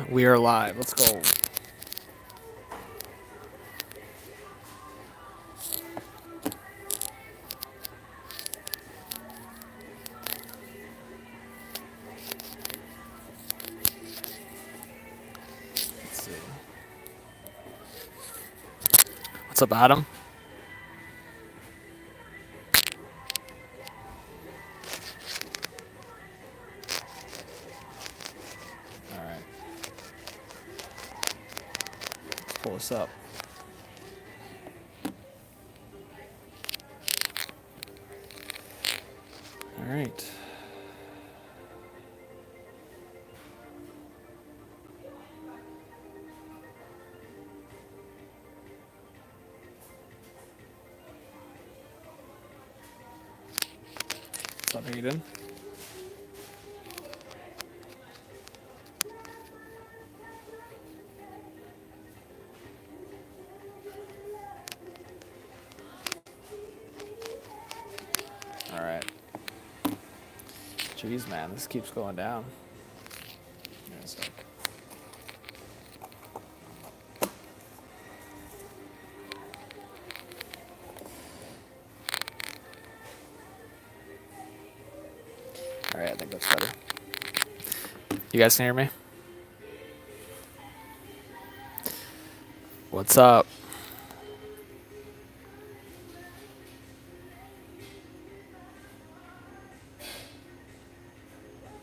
We are live. Let's go. Let's see. What's up, Adam? All right. Let's pull this up. All right. What's up, Hayden? All right. Jeez, man, this keeps going down. Give me a sec. All right, I think that's better. You guys can hear me? What's up?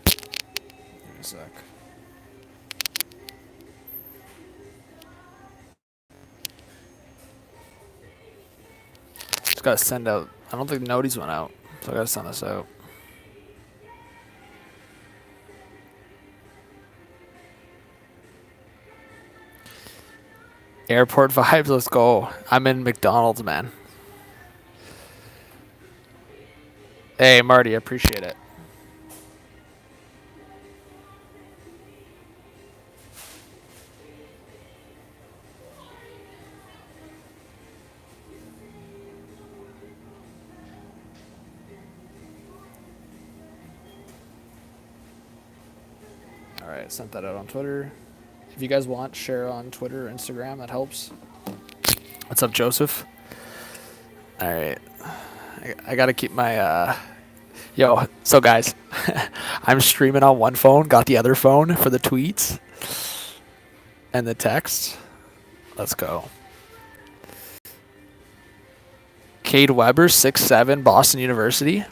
Give me a sec. Just gotta send out. I don't think the noties went out, so I gotta send this out. Airport vibes, let's go. I'm in McDonald's, man. Hey, Marty, I appreciate it. All right, sent that out on Twitter. If you guys want, share on Twitter or Instagram. That helps. What's up, Joseph? All right. I got to keep my... Yo, so guys, I'm streaming on one phone. Got the other phone for the tweets and the text. Let's go. Cade Weber, 6'7", Boston University.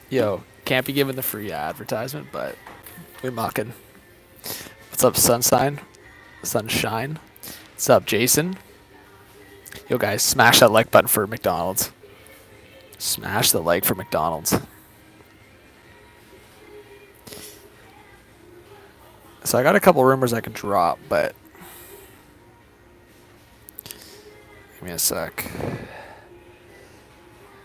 Yo, can't be given the free advertisement, but we mucking. What's up, Sunshine? Sunshine. What's up, Jason? Yo, guys, smash that like button for McDonald's. Smash the like for McDonald's. So I got a couple rumors I can drop, but give me a sec.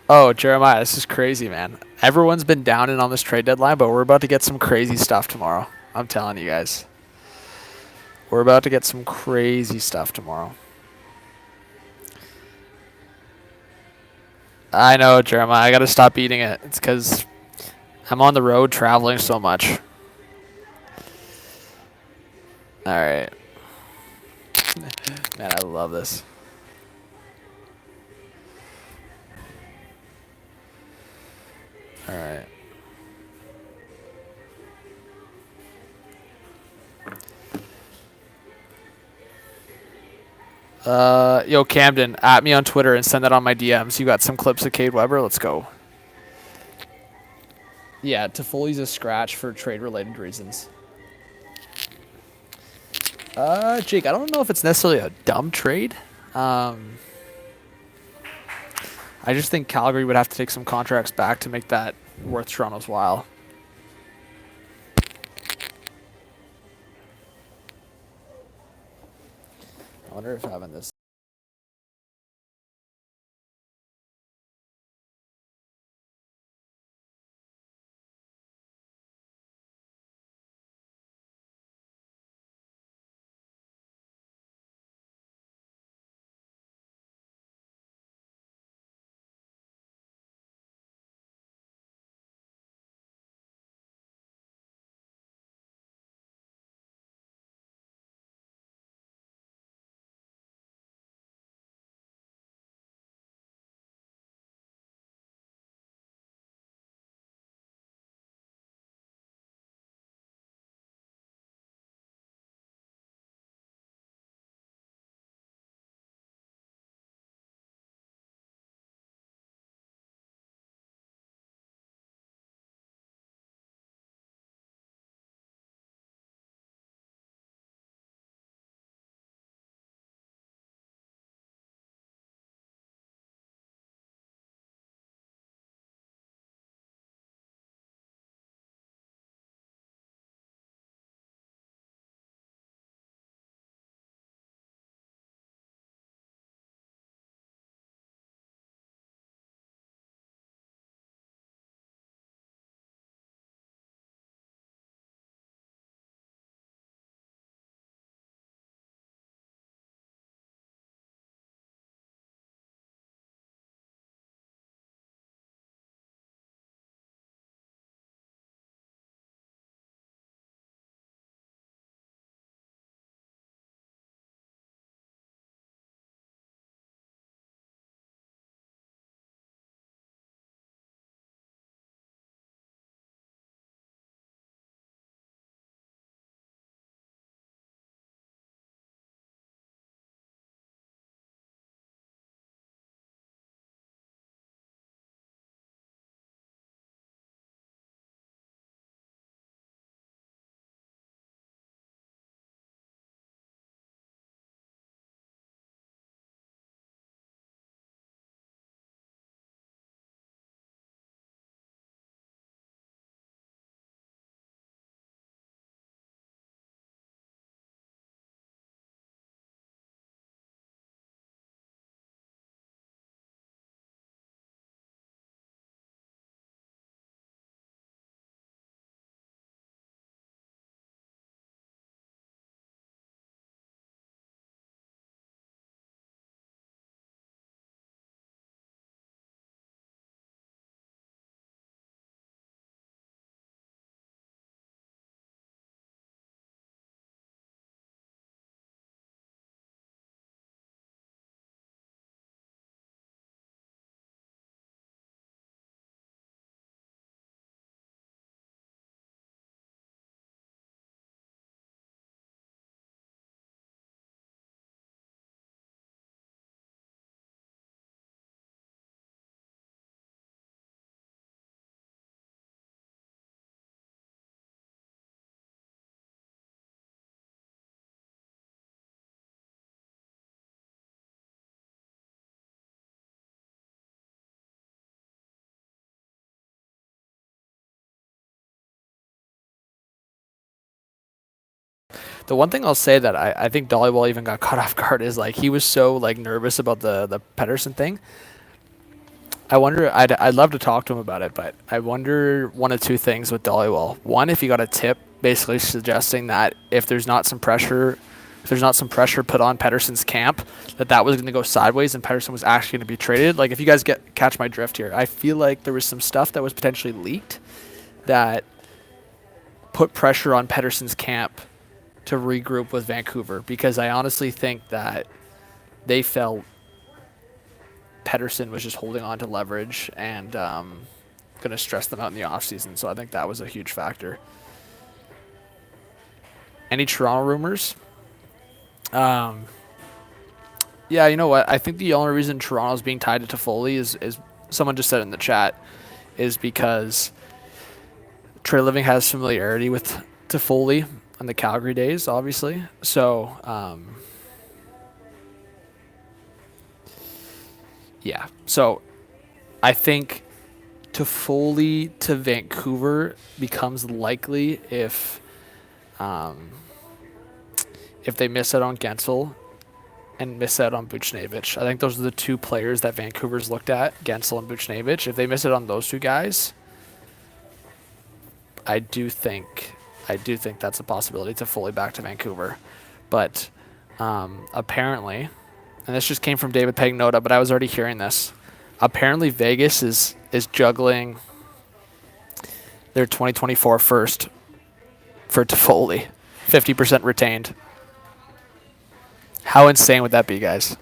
Oh, Jeremiah, this is crazy, man. Everyone's been down in on this trade deadline, but we're about to get some crazy stuff tomorrow. I'm telling you guys. We're about to get some crazy stuff tomorrow. I know, Jeremiah. I got to stop eating it. It's because I'm on the road traveling so much. All right. Man, I love this. All right. Yo, Camden, at me on Twitter and send that on my DMs. You got some clips of Cade Weber? Let's go. Yeah, Toffoli's a scratch for trade-related reasons. Jake, I don't know if it's necessarily a dumb trade. I just think Calgary would have to take some contracts back to make that worth Toronto's while. I wonder if having this The one thing I'll say that I think Dollywall even got caught off guard is like he was so like nervous about the Pedersen thing. I wonder. I'd love to talk to him about it, but I wonder one of two things with Dollywall. One, if he got a tip basically suggesting that if there's not some pressure put on Pedersen's camp, that was going to go sideways and Pedersen was actually going to be traded. Like if you guys catch my drift here, I feel like there was some stuff that was potentially leaked that put pressure on Pedersen's camp to regroup with Vancouver, because I honestly think that they felt Pedersen was just holding on to leverage and going to stress them out in the offseason. So I think that was a huge factor. Any Toronto rumors? Yeah, you know what? I think the only reason Toronto's being tied to Toffoli is someone just said in the chat, is because Trey Living has familiarity with Toffoli in the Calgary days, obviously. So, yeah. So, I think Toffoli to Vancouver becomes likely if they miss out on Guentzel and miss out on Buchnevich. I think those are the two players that Vancouver's looked at, Guentzel and Buchnevich. If they miss it on those two guys, I do think that's a possibility to fully back to Vancouver. But apparently, and this just came from David Pagnotta, but I was already hearing this. Apparently Vegas is juggling their 2024 first for Toffoli. 50% retained. How insane would that be, guys?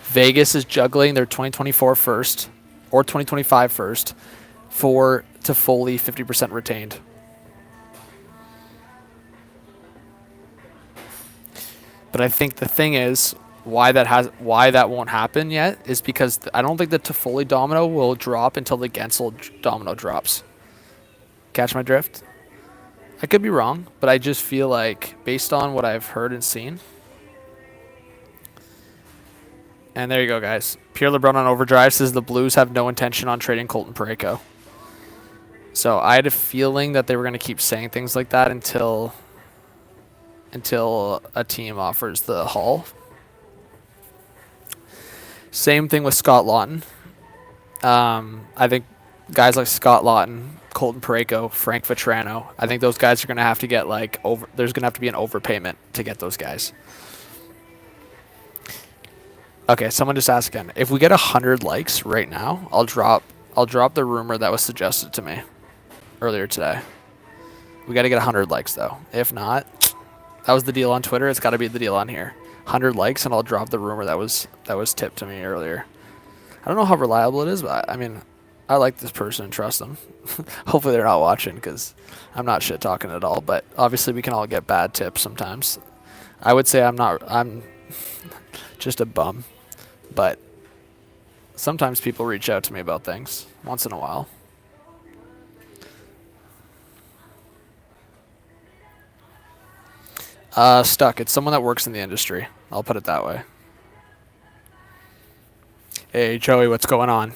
Vegas is juggling their 2024 first or 2025 first for Toffoli, 50% retained. But I think the thing is, why that won't happen yet is because I don't think the Toffoli domino will drop until the Guentzel domino drops. Catch my drift? I could be wrong, but I just feel like, based on what I've heard and seen. And there you go, guys. Pierre LeBrun on Overdrive says the Blues have no intention on trading Colton Parayko. So I had a feeling that they were going to keep saying things like that until a team offers the haul. Same thing with Scott Lawton. I think guys like Scott Lawton, Colton Parayko, Frank Vetrano, I think those guys are going to have to get there's going to have to be an overpayment to get those guys. Okay, someone just asked again. If we get 100 likes right now, I'll drop the rumor that was suggested to me earlier today. We got to get 100 likes though. If not, that was the deal on Twitter. It's got to be the deal on here. 100 likes and I'll drop the rumor that was tipped to me earlier. I don't know how reliable it is, but I mean, I like this person and trust them. Hopefully they're not watching, because I'm not shit talking at all. But obviously we can all get bad tips sometimes. I would say I'm just a bum, but sometimes people reach out to me about things once in a while. Stuck. It's someone that works in the industry. I'll put it that way. Hey, Joey, what's going on?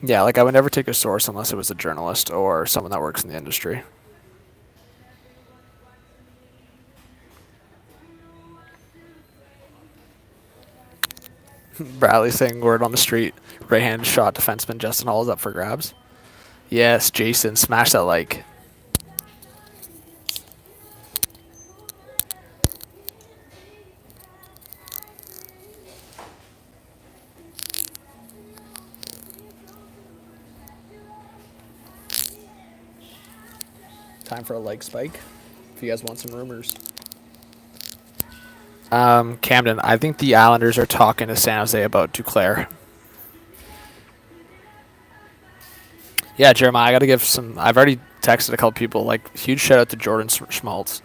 Yeah, I would never take a source unless it was a journalist or someone that works in the industry. Bradley saying word on the street. Right-handed shot defenseman Justin Hall is up for grabs. Yes, Jason, smash that like. Time for a like spike if you guys want some rumors. Camden, I think the Islanders are talking to San Jose about Duclair. Yeah, Jeremiah, I got to give some. I've already texted a couple people. Huge shout out to Jordan Schmaltz.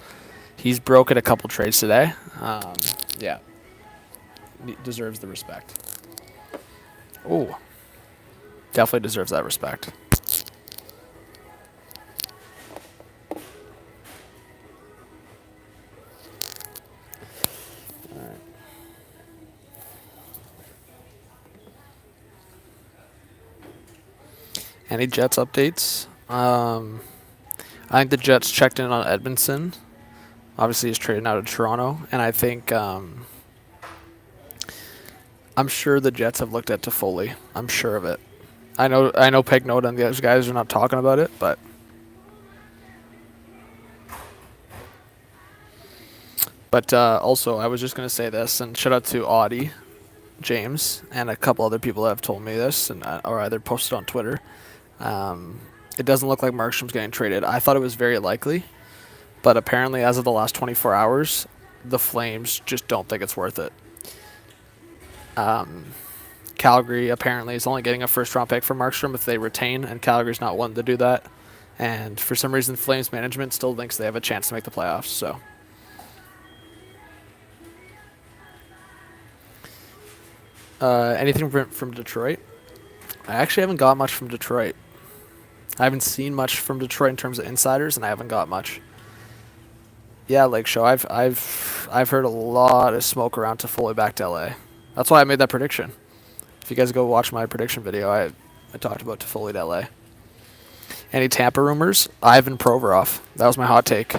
He's broken a couple trades today. Yeah, deserves the respect. Oh, definitely deserves that respect. Any Jets updates? I think the Jets checked in on Edmondson. Obviously, he's trading out of Toronto, and I think I'm sure the Jets have looked at Toffoli. I'm sure of it. I know Pagnotta and the other guys are not talking about it, but also I was just gonna say this, and shout out to Audie, James, and a couple other people that have told me this, and or either posted on Twitter. It doesn't look like Markstrom's getting traded. I thought it was very likely, but apparently, as of the last 24 hours, the Flames just don't think it's worth it. Calgary apparently is only getting a first-round pick for Markstrom if they retain, and Calgary's not wanting to do that. And for some reason, Flames management still thinks they have a chance to make the playoffs. So, anything from Detroit? I actually haven't got much from Detroit. I haven't seen much from Detroit in terms of insiders, and I haven't got much. Yeah, Lake Show. I've heard a lot of smoke around Toffoli back to LA. That's why I made that prediction. If you guys go watch my prediction video, I talked about Toffoli to LA. Any Tampa rumors? Ivan Provorov. That was my hot take.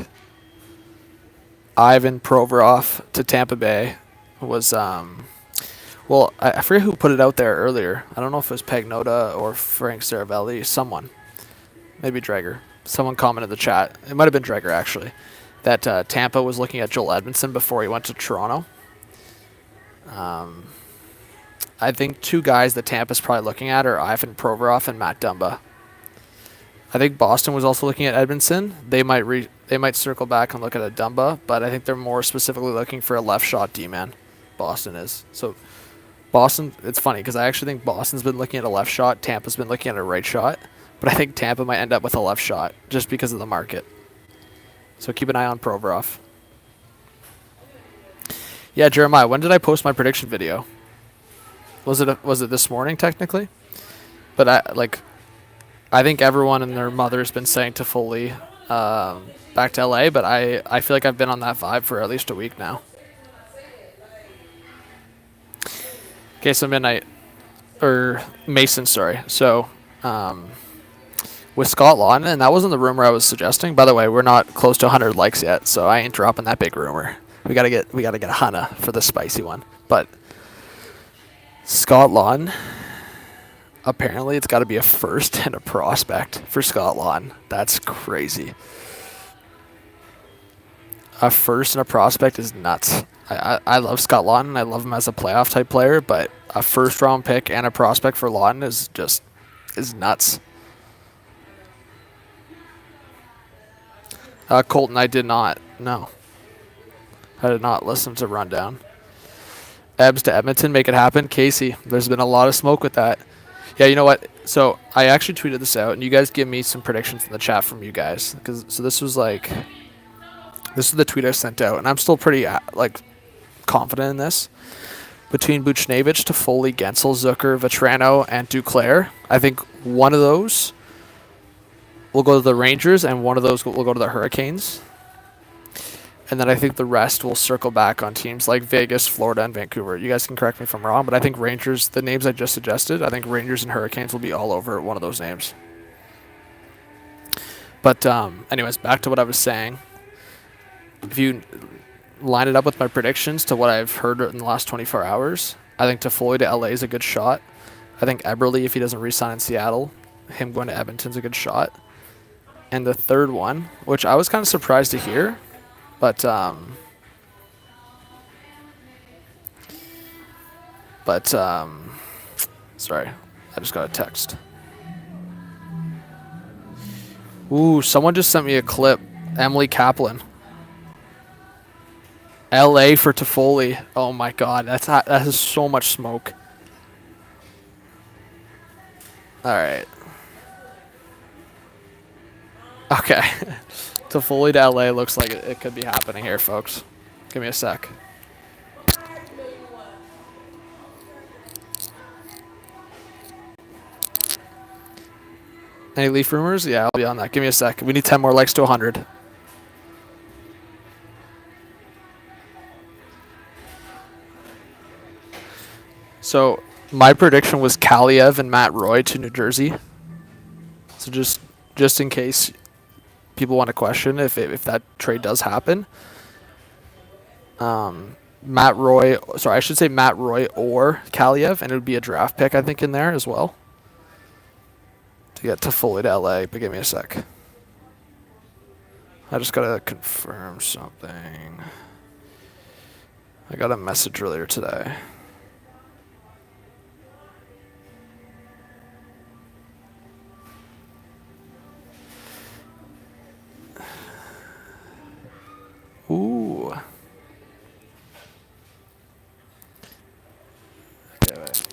Ivan Provorov to Tampa Bay was well, I forget who put it out there earlier. I don't know if it was Pagnotta or Frank Saravelli. Someone. Maybe Drager. Someone commented in the chat. It might have been Drager, actually. That Tampa was looking at Joel Edmondson before he went to Toronto. I think two guys that Tampa's probably looking at are Ivan Provorov and Matt Dumba. I think Boston was also looking at Edmondson. They might circle back and look at a Dumba, but I think they're more specifically looking for a left shot D-man. Boston is. So Boston, it's funny because I actually think Boston's been looking at a left shot. Tampa's been looking at a right shot. But I think Tampa might end up with a left shot just because of the market. So keep an eye on Provorov. Yeah, Jeremiah, when did I post my prediction video? Was it this morning technically? But I think everyone and their mother's been saying Toffoli back to LA, but I feel like I've been on that vibe for at least a week now. Okay, so Mason, sorry. So with Scott Lawton, and that wasn't the rumor I was suggesting. By the way, we're not close to 100 likes yet, so I ain't dropping that big rumor. We gotta get a Hannah for the spicy one. But Scott Lawton, apparently it's got to be a first and a prospect for Scott Lawton. That's crazy. A first and a prospect is nuts. I love Scott Lawton. I love him as a playoff type player, but a first round pick and a prospect for Lawton is nuts. Colton, I did not. No. I did not listen to Rundown. Ebbs to Edmonton, make it happen. Casey, there's been a lot of smoke with that. Yeah, you know what? So I actually tweeted this out, and you guys give me some predictions in the chat from you guys. So this is the tweet I sent out, and I'm still pretty confident in this. Between Buchnevich, Toffoli, Guentzel, Zucker, Vetrano, and Duclair, I think one of those will go to the Rangers, and one of those will go to the Hurricanes. And then I think the rest will circle back on teams like Vegas, Florida, and Vancouver. You guys can correct me if I'm wrong, but I think Rangers, the names I just suggested, I think Rangers and Hurricanes will be all over one of those names. But anyways, back to what I was saying. If you line it up with my predictions to what I've heard in the last 24 hours, I think Toffoli to LA is a good shot. I think Eberle, if he doesn't re-sign in Seattle, him going to Edmonton's a good shot. And the third one, which I was kind of surprised to hear, but sorry, I just got a text. Ooh, someone just sent me a clip. Emily Kaplan. LA for Toffoli. Oh my god, that is so much smoke. All right. Okay. Toffoli to LA looks like it could be happening here, folks. Give me a sec. Any Leaf rumors? Yeah, I'll be on that. Give me a sec. We need 10 more likes to 100. So my prediction was Kaliev and Matt Roy to New Jersey. So just in case people want to question if that trade does happen. Matt Roy or Kaliev, and it would be a draft pick, I think, in there as well to get Toffoli to LA. But give me a sec. I just gotta confirm something. I got a message earlier today. Ooh. Okay, wait.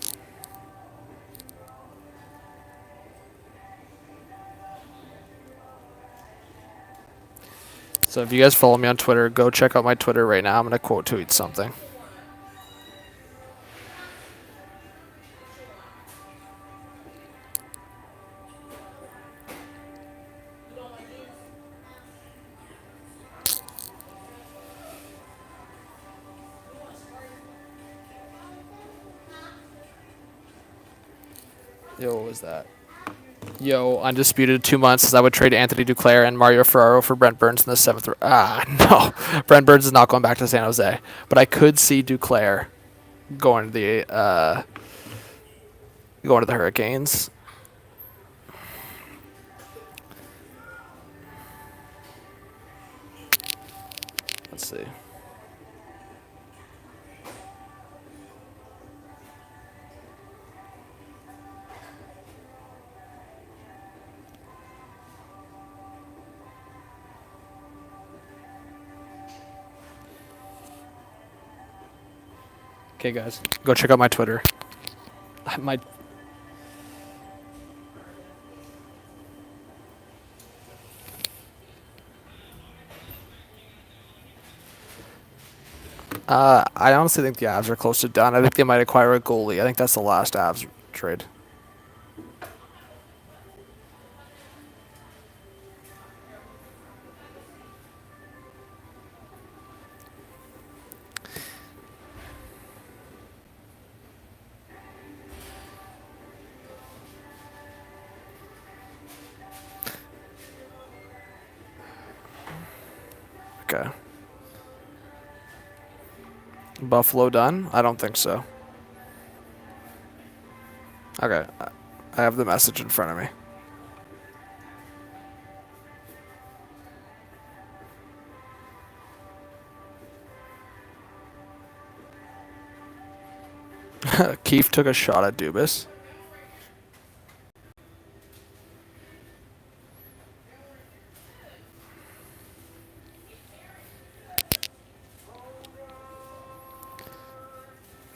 So if you guys follow me on Twitter, go check out my Twitter right now. I'm going to quote tweet something. Yo, what was that? Yo, undisputed 2 months. I would trade Anthony Duclair and Mario Ferraro for Brent Burns in the 7th. No. Brent Burns is not going back to San Jose. But I could see Duclair going to the Hurricanes. Let's see. Okay, guys, go check out my Twitter. My I honestly think the Avs are close to done. I think they might acquire a goalie. I think that's the last Avs trade. Okay. Buffalo done? I don't think so. Okay. I have the message in front of me. Keefe took a shot at Dubas.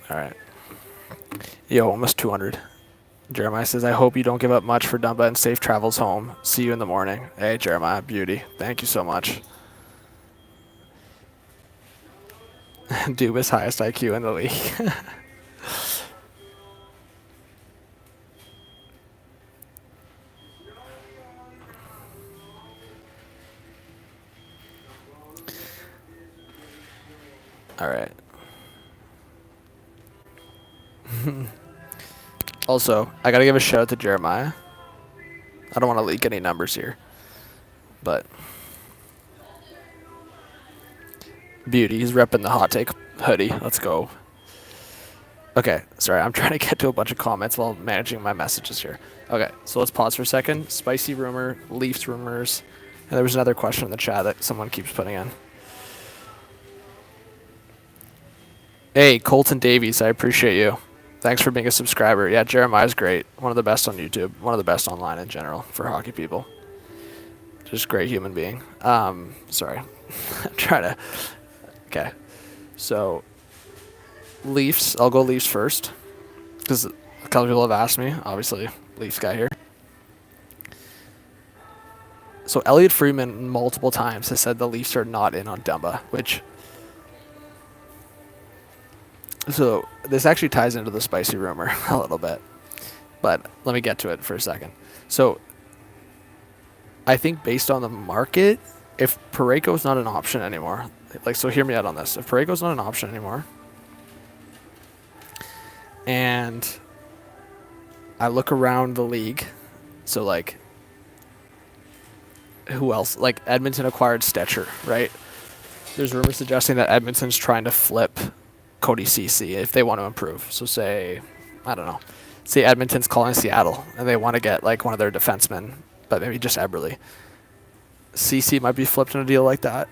All right. Yo, almost 200. Jeremiah says, I hope you don't give up much for Dumba and safe travels home. See you in the morning. Hey, Jeremiah, beauty. Thank you so much. Dubas, highest IQ in the league. All right. Also, I gotta give a shout out to Jeremiah. I don't want to leak any numbers here, but beauty. He's repping the hot take hoodie. Let's go. Okay, sorry. I'm trying to get to a bunch of comments while managing my messages here. Okay, so let's pause for a second. Spicy rumor, Leafs rumors, and there was another question in the chat that someone keeps putting in. Hey, Colton Davies, I appreciate you. Thanks for being a subscriber. Yeah, Jeremiah's great. One of the best on YouTube. One of the best online in general for hockey people. Just great human being. Sorry. I'm trying to... Okay. So, Leafs. I'll go Leafs first. Because a couple people have asked me. Obviously, Leafs guy here. So, Elliot Freeman multiple times has said the Leafs are not in on Dumba, which... So, this actually ties into the spicy rumor a little bit. But let me get to it for a second. So, I think based on the market, if Parayko's not an option anymore, so hear me out on this. If Parayko's not an option anymore, and I look around the league, so who else? Like Edmonton acquired Stetcher, right? There's rumors suggesting that Edmonton's trying to flip Cody Ceci if they want to improve. So say, I don't know, say Edmonton's calling Seattle and they want to get like one of their defensemen, but maybe just Eberle. Ceci might be flipped in a deal like that.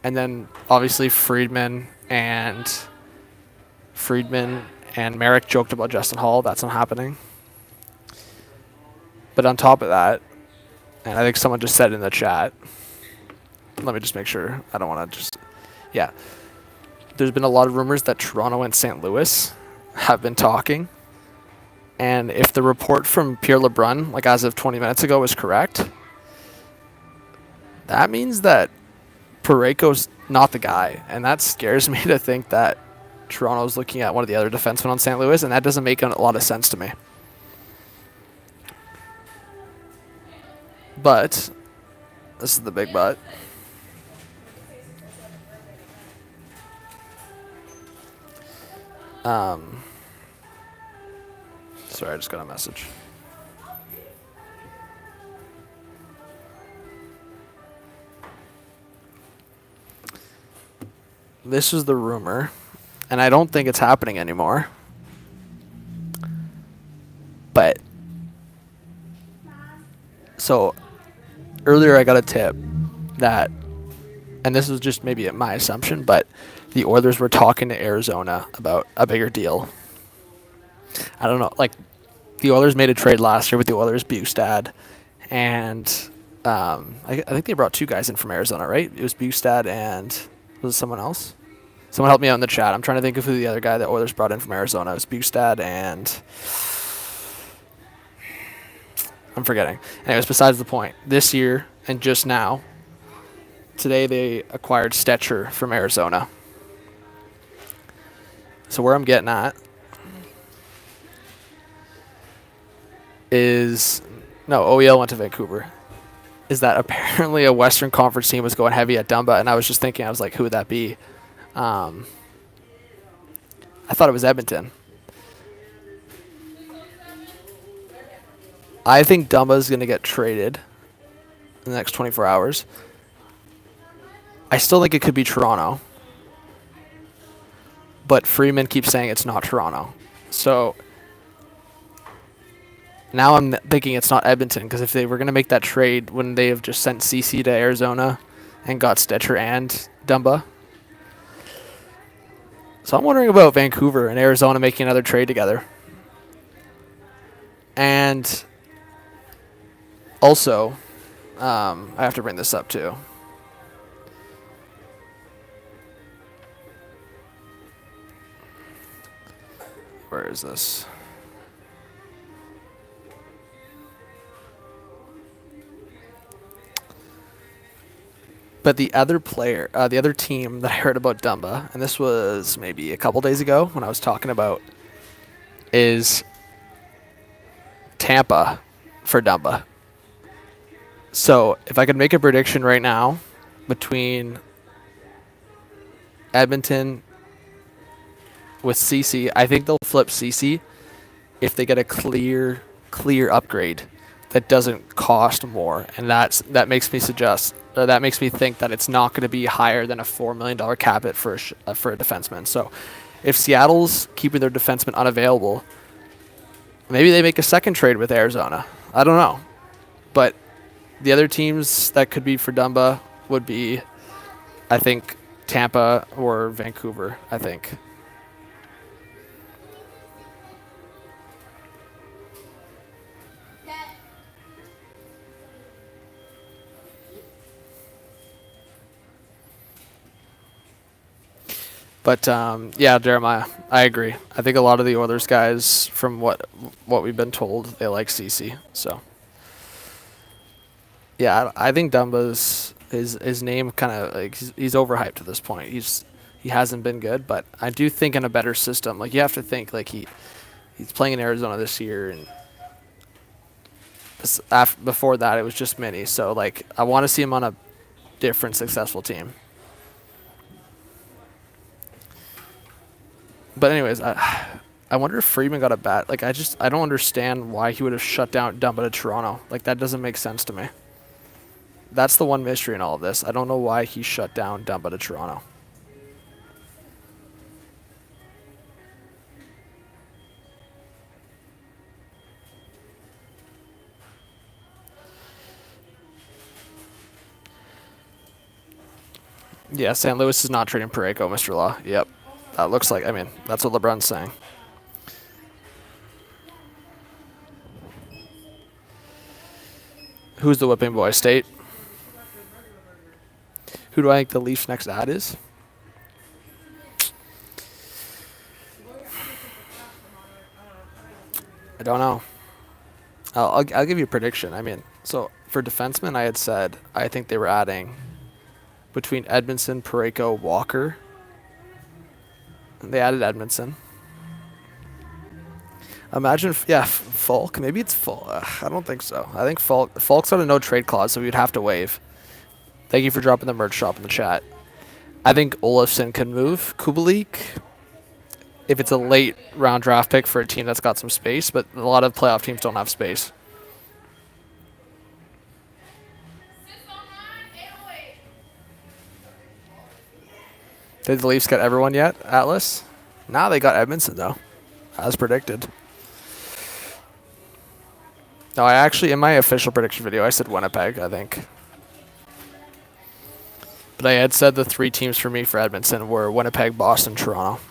And then obviously Friedman and Merrick joked about Justin Hall. That's not happening. But on top of that, and I think someone just said in the chat, let me just make sure. I don't want to just... Yeah. There's been a lot of rumors that Toronto and St. Louis have been talking. And if the report from Pierre LeBrun, like as of 20 minutes ago, is correct, that means that Parayko's not the guy. And that scares me to think that Toronto's looking at one of the other defensemen on St. Louis, and that doesn't make a lot of sense to me. But, this is the big but. Sorry, I just got a message. This is the rumor, and I don't think it's happening anymore. But, so, earlier I got a tip that, and this was just maybe my assumption, but the Oilers were talking to Arizona about a bigger deal. I don't know, like, the Oilers made a trade last year with the Oilers Bustad, and I think they brought two guys in from Arizona, right? It was Bustad and was it someone else? Someone help me out in the chat. I'm trying to think of who the other guy that Oilers brought in from Arizona. It was Bustad and I'm forgetting. Anyways, besides the point. This year and just now, today they acquired Stetcher from Arizona. So where I'm getting at is, no, OEL went to Vancouver, is that apparently a Western Conference team was going heavy at Dumba, and I was just thinking, I was like, who would that be? I thought it was Edmonton. I think Dumba is going to get traded in the next 24 hours. I still think it could be Toronto, but Freeman keeps saying it's not Toronto. So now I'm thinking it's not Edmonton, because if they were going to make that trade, wouldn't they have just sent CC to Arizona and got Stetcher and Dumba? So I'm wondering about Vancouver and Arizona making another trade together. And also, I have to bring this up too. Where is this? But the other player, the other team that I heard about Dumba, and this was maybe a couple days ago when I was talking about, is Tampa for Dumba. So if I could make a prediction right now between Edmonton with CC, I think they'll flip CC if they get a clear upgrade that doesn't cost more, and that makes me think that it's not going to be higher than a $4 million cap hit for a defenseman. So if Seattle's keeping their defenseman unavailable, maybe they make a second trade with Arizona. I don't know, but the other teams that could be for Dumba would be, I think, Tampa or Vancouver, I think. But, yeah, Jeremiah, I agree. I think a lot of the Oilers guys, from what we've been told, they like CC. So, yeah, I think Dumba's his name kind of, like, he's overhyped at this point. He hasn't been good, but I do think in a better system. Like, you have to think, like, he's playing in Arizona this year, and before that it was just Mini. So, like, I want to see him on a different successful team. But anyways, I wonder if Freeman got a bat. Like, I don't understand why he would have shut down Dumba to Toronto. Like, that doesn't make sense to me. That's the one mystery in all of this. I don't know why he shut down Dumba to Toronto. Yeah, St. Louis is not trading Parayko, Mr. Law. Yep. That looks like, I mean, that's what LeBron's saying. Who's the whipping boy? State? Who do I think the Leafs' next ad is? I don't know. I'll give you a prediction. I mean, so for defensemen, I had said I think they were adding between Edmondson, Parayko, Walker. They added Edmondson. Imagine, yeah, Falk. Maybe it's Falk. I don't think so. I think Falk's got a no trade clause, so we'd have to waive. Thank you for dropping the merch shop in the chat. I think Olofsson can move. Kubalik, if it's a late round draft pick for a team that's got some space, but a lot of playoff teams don't have space. Did the Leafs get everyone yet, Atlas? Nah, they got Edmondson, though, as predicted. No, I actually, in my official prediction video, I said Winnipeg, I think. But I had said the 3 teams for me for Edmonton were Winnipeg, Boston, Toronto.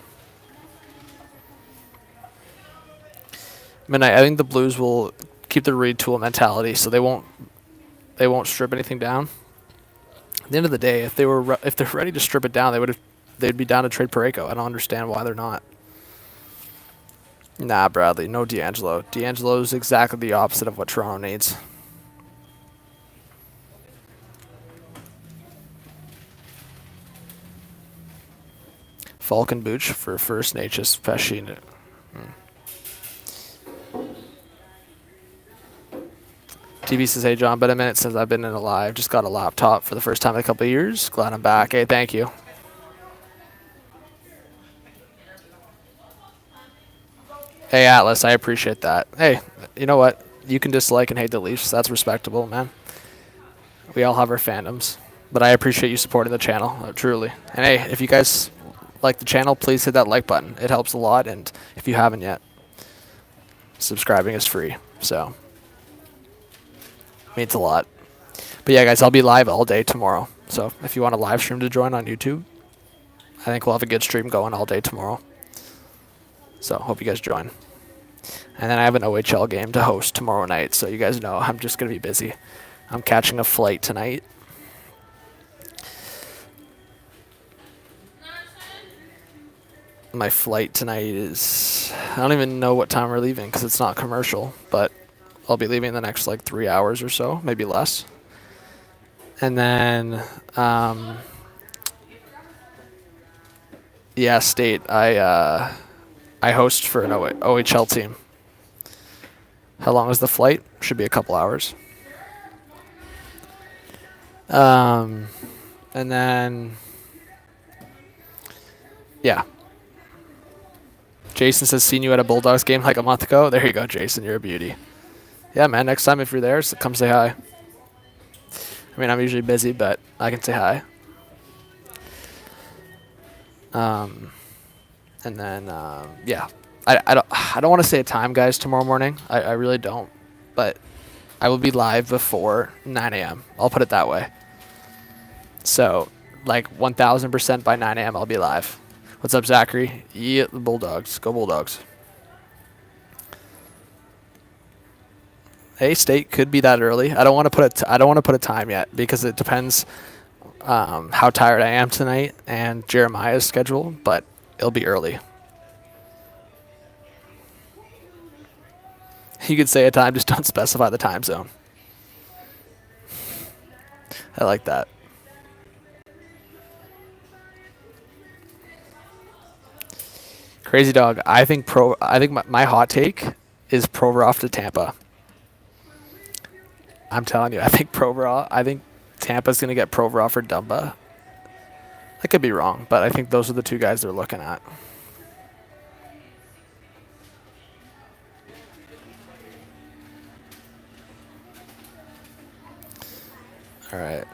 I mean, I think the Blues will keep the retool mentality, so they won't strip anything down. At the end of the day, if they're ready to strip it down, they'd be down to trade Parayko. I don't understand why they're not. Nah, Bradley, no D'Angelo. D'Angelo is exactly the opposite of what Toronto needs. Falcon Booch for First Natures Peshin. TV says, hey, John, been a minute since I've been in a live. Just got a laptop for the first time in a couple of years. Glad I'm back. Hey, thank you. Hey, Atlas, I appreciate that. Hey, you know what? You can dislike and hate the Leafs. That's respectable, man. We all have our fandoms. But I appreciate you supporting the channel, truly. And hey, if you guys like the channel, please hit that like button. It helps a lot, and if you haven't yet, subscribing is free. So, means a lot. But yeah, guys, I'll be live all day tomorrow. So if you want a live stream to join on YouTube, I think we'll have a good stream going all day tomorrow. So hope you guys join. And then I have an OHL game to host tomorrow night, so you guys know I'm just going to be busy. I'm catching a flight tonight. My flight tonight is... I don't even know what time we're leaving because it's not commercial, but I'll be leaving in the next like 3 hours or so, maybe less. And then... yeah, State. I host for an OHL team. How long is the flight? Should be a couple hours. And then, yeah. Jason says, seen you at a Bulldogs game like a month ago. There you go, Jason. You're a beauty. Yeah, man. Next time if you're there, come say hi. I mean, I'm usually busy, but I can say hi. And then, yeah, I don't want to say a time, guys, tomorrow morning. I really don't. But I will be live before 9 a.m. I'll put it that way. So, like 1,000% by 9 a.m. I'll be live. What's up, Zachary? Yeah, the Bulldogs. Go Bulldogs. Hey, State could be that early. I don't want to put a time yet because it depends how tired I am tonight and Jeremiah's schedule, but it'll be early. You could say a time, just don't specify the time zone. I like that. Crazy Dog. I think my hot take is Provorov to Tampa. I'm telling you, I think Tampa's going to get Provorov for Dumba. I could be wrong, but I think those are the two guys they're looking at. All right.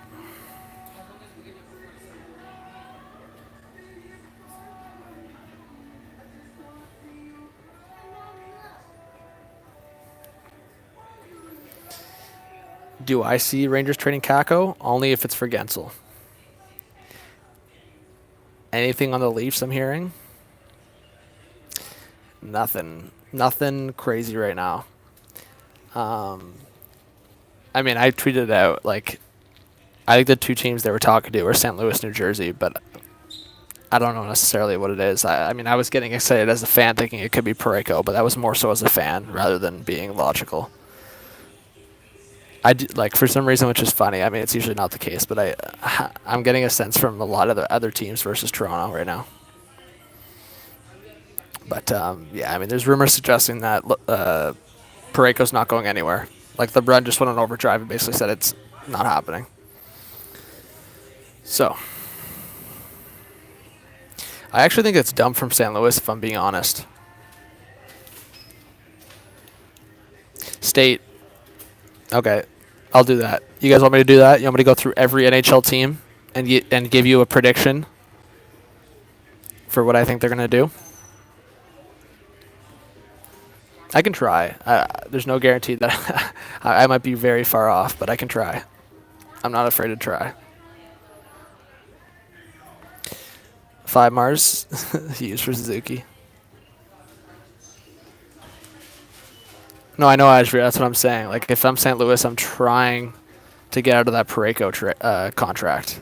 Do I see Rangers trading Kako? Only if it's for Guentzel. Anything on the Leafs I'm hearing? Nothing. Nothing crazy right now. I mean, I tweeted out, like, I think the two teams they were talking to were St. Louis, New Jersey, but I don't know necessarily what it is. I mean, I was getting excited as a fan thinking it could be Parayko, but that was more so as a fan rather than being logical. I do, like, for some reason, which is funny. I mean, it's usually not the case, but I'm getting a sense from a lot of the other teams versus Toronto right now. But yeah, I mean, there's rumors suggesting that Parayko's not going anywhere. Like, LeBron just went on overdrive and basically said it's not happening. So, I actually think it's dumb from St. Louis, if I'm being honest. State. Okay, I'll do that. You guys want me to do that? You want me to go through every NHL team and give you a prediction for what I think they're going to do? I can try. There's no guarantee that I might be very far off, but I can try. I'm not afraid to try. 5 Mars used for Suzuki. No, I know Ashby. That's what I'm saying. Like, if I'm St. Louis, I'm trying to get out of that Parayko contract.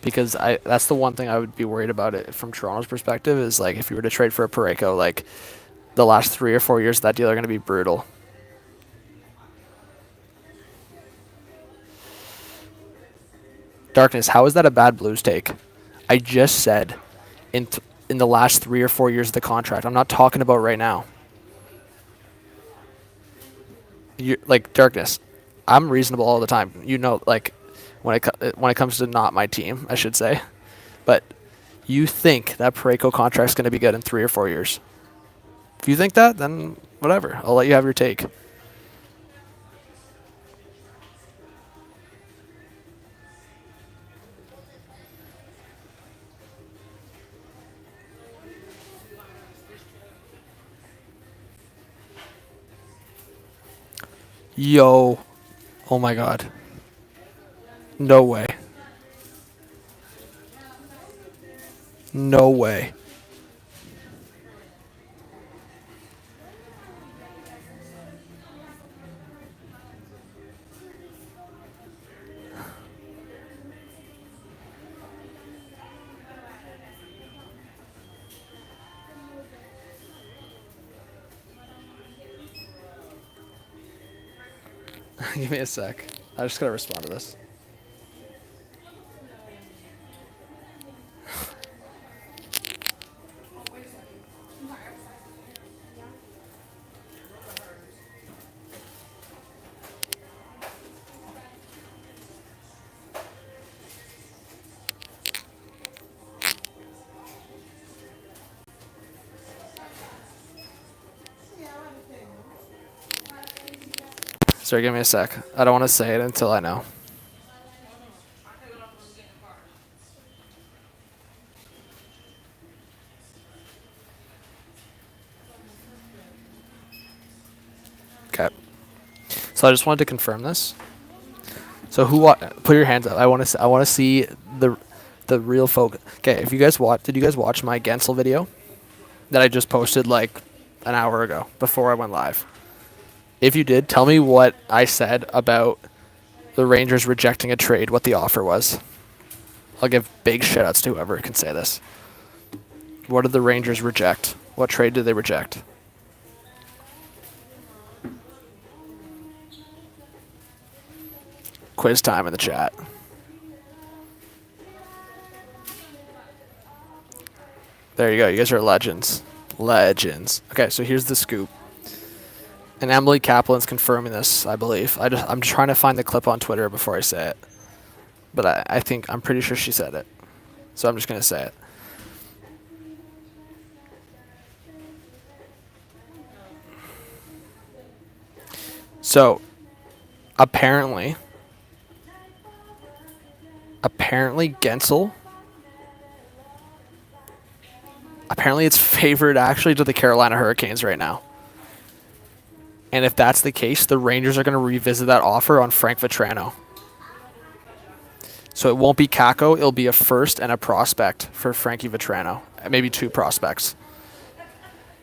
Because that's the one thing I would be worried about it from Toronto's perspective is, like, if you were to trade for a Parayko, like, the last 3 or 4 years of that deal are going to be brutal. Darkness, how is that a bad Blues take? I just said in the last 3 or 4 years of the contract. I'm not talking about right now. Like, Darkness, I'm reasonable all the time. You know, like, when it comes to not my team, I should say. But you think that Parayko contract's going to be good in 3 or 4 years. If you think that, then whatever. I'll let you have your take. Yo. Oh my god. No way. No way. Give me a sec. I just gotta respond to this. Sorry, give me a sec. I don't want to say it until I know. Okay. So I just wanted to confirm this. So put your hands up. I want to see the real focus. Okay, if you guys did you guys watch my Guentzel video that I just posted like an hour ago before I went live? If you did, tell me what I said about the Rangers rejecting a trade, what the offer was. I'll give big shout-outs to whoever can say this. What did the Rangers reject? What trade did they reject? Quiz time in the chat. There you go. You guys are legends. Legends. Okay, so here's the scoop. And Emily Kaplan's confirming this, I believe. I'm trying to find the clip on Twitter before I say it. But I'm pretty sure she said it. So I'm just going to say it. So, apparently, apparently Guentzel. Apparently it's favored actually to the Carolina Hurricanes right now. And if that's the case, the Rangers are going to revisit that offer on Frank Vatrano. So it won't be Kakko. It'll be a first and a prospect for Frankie Vatrano. Maybe 2 prospects.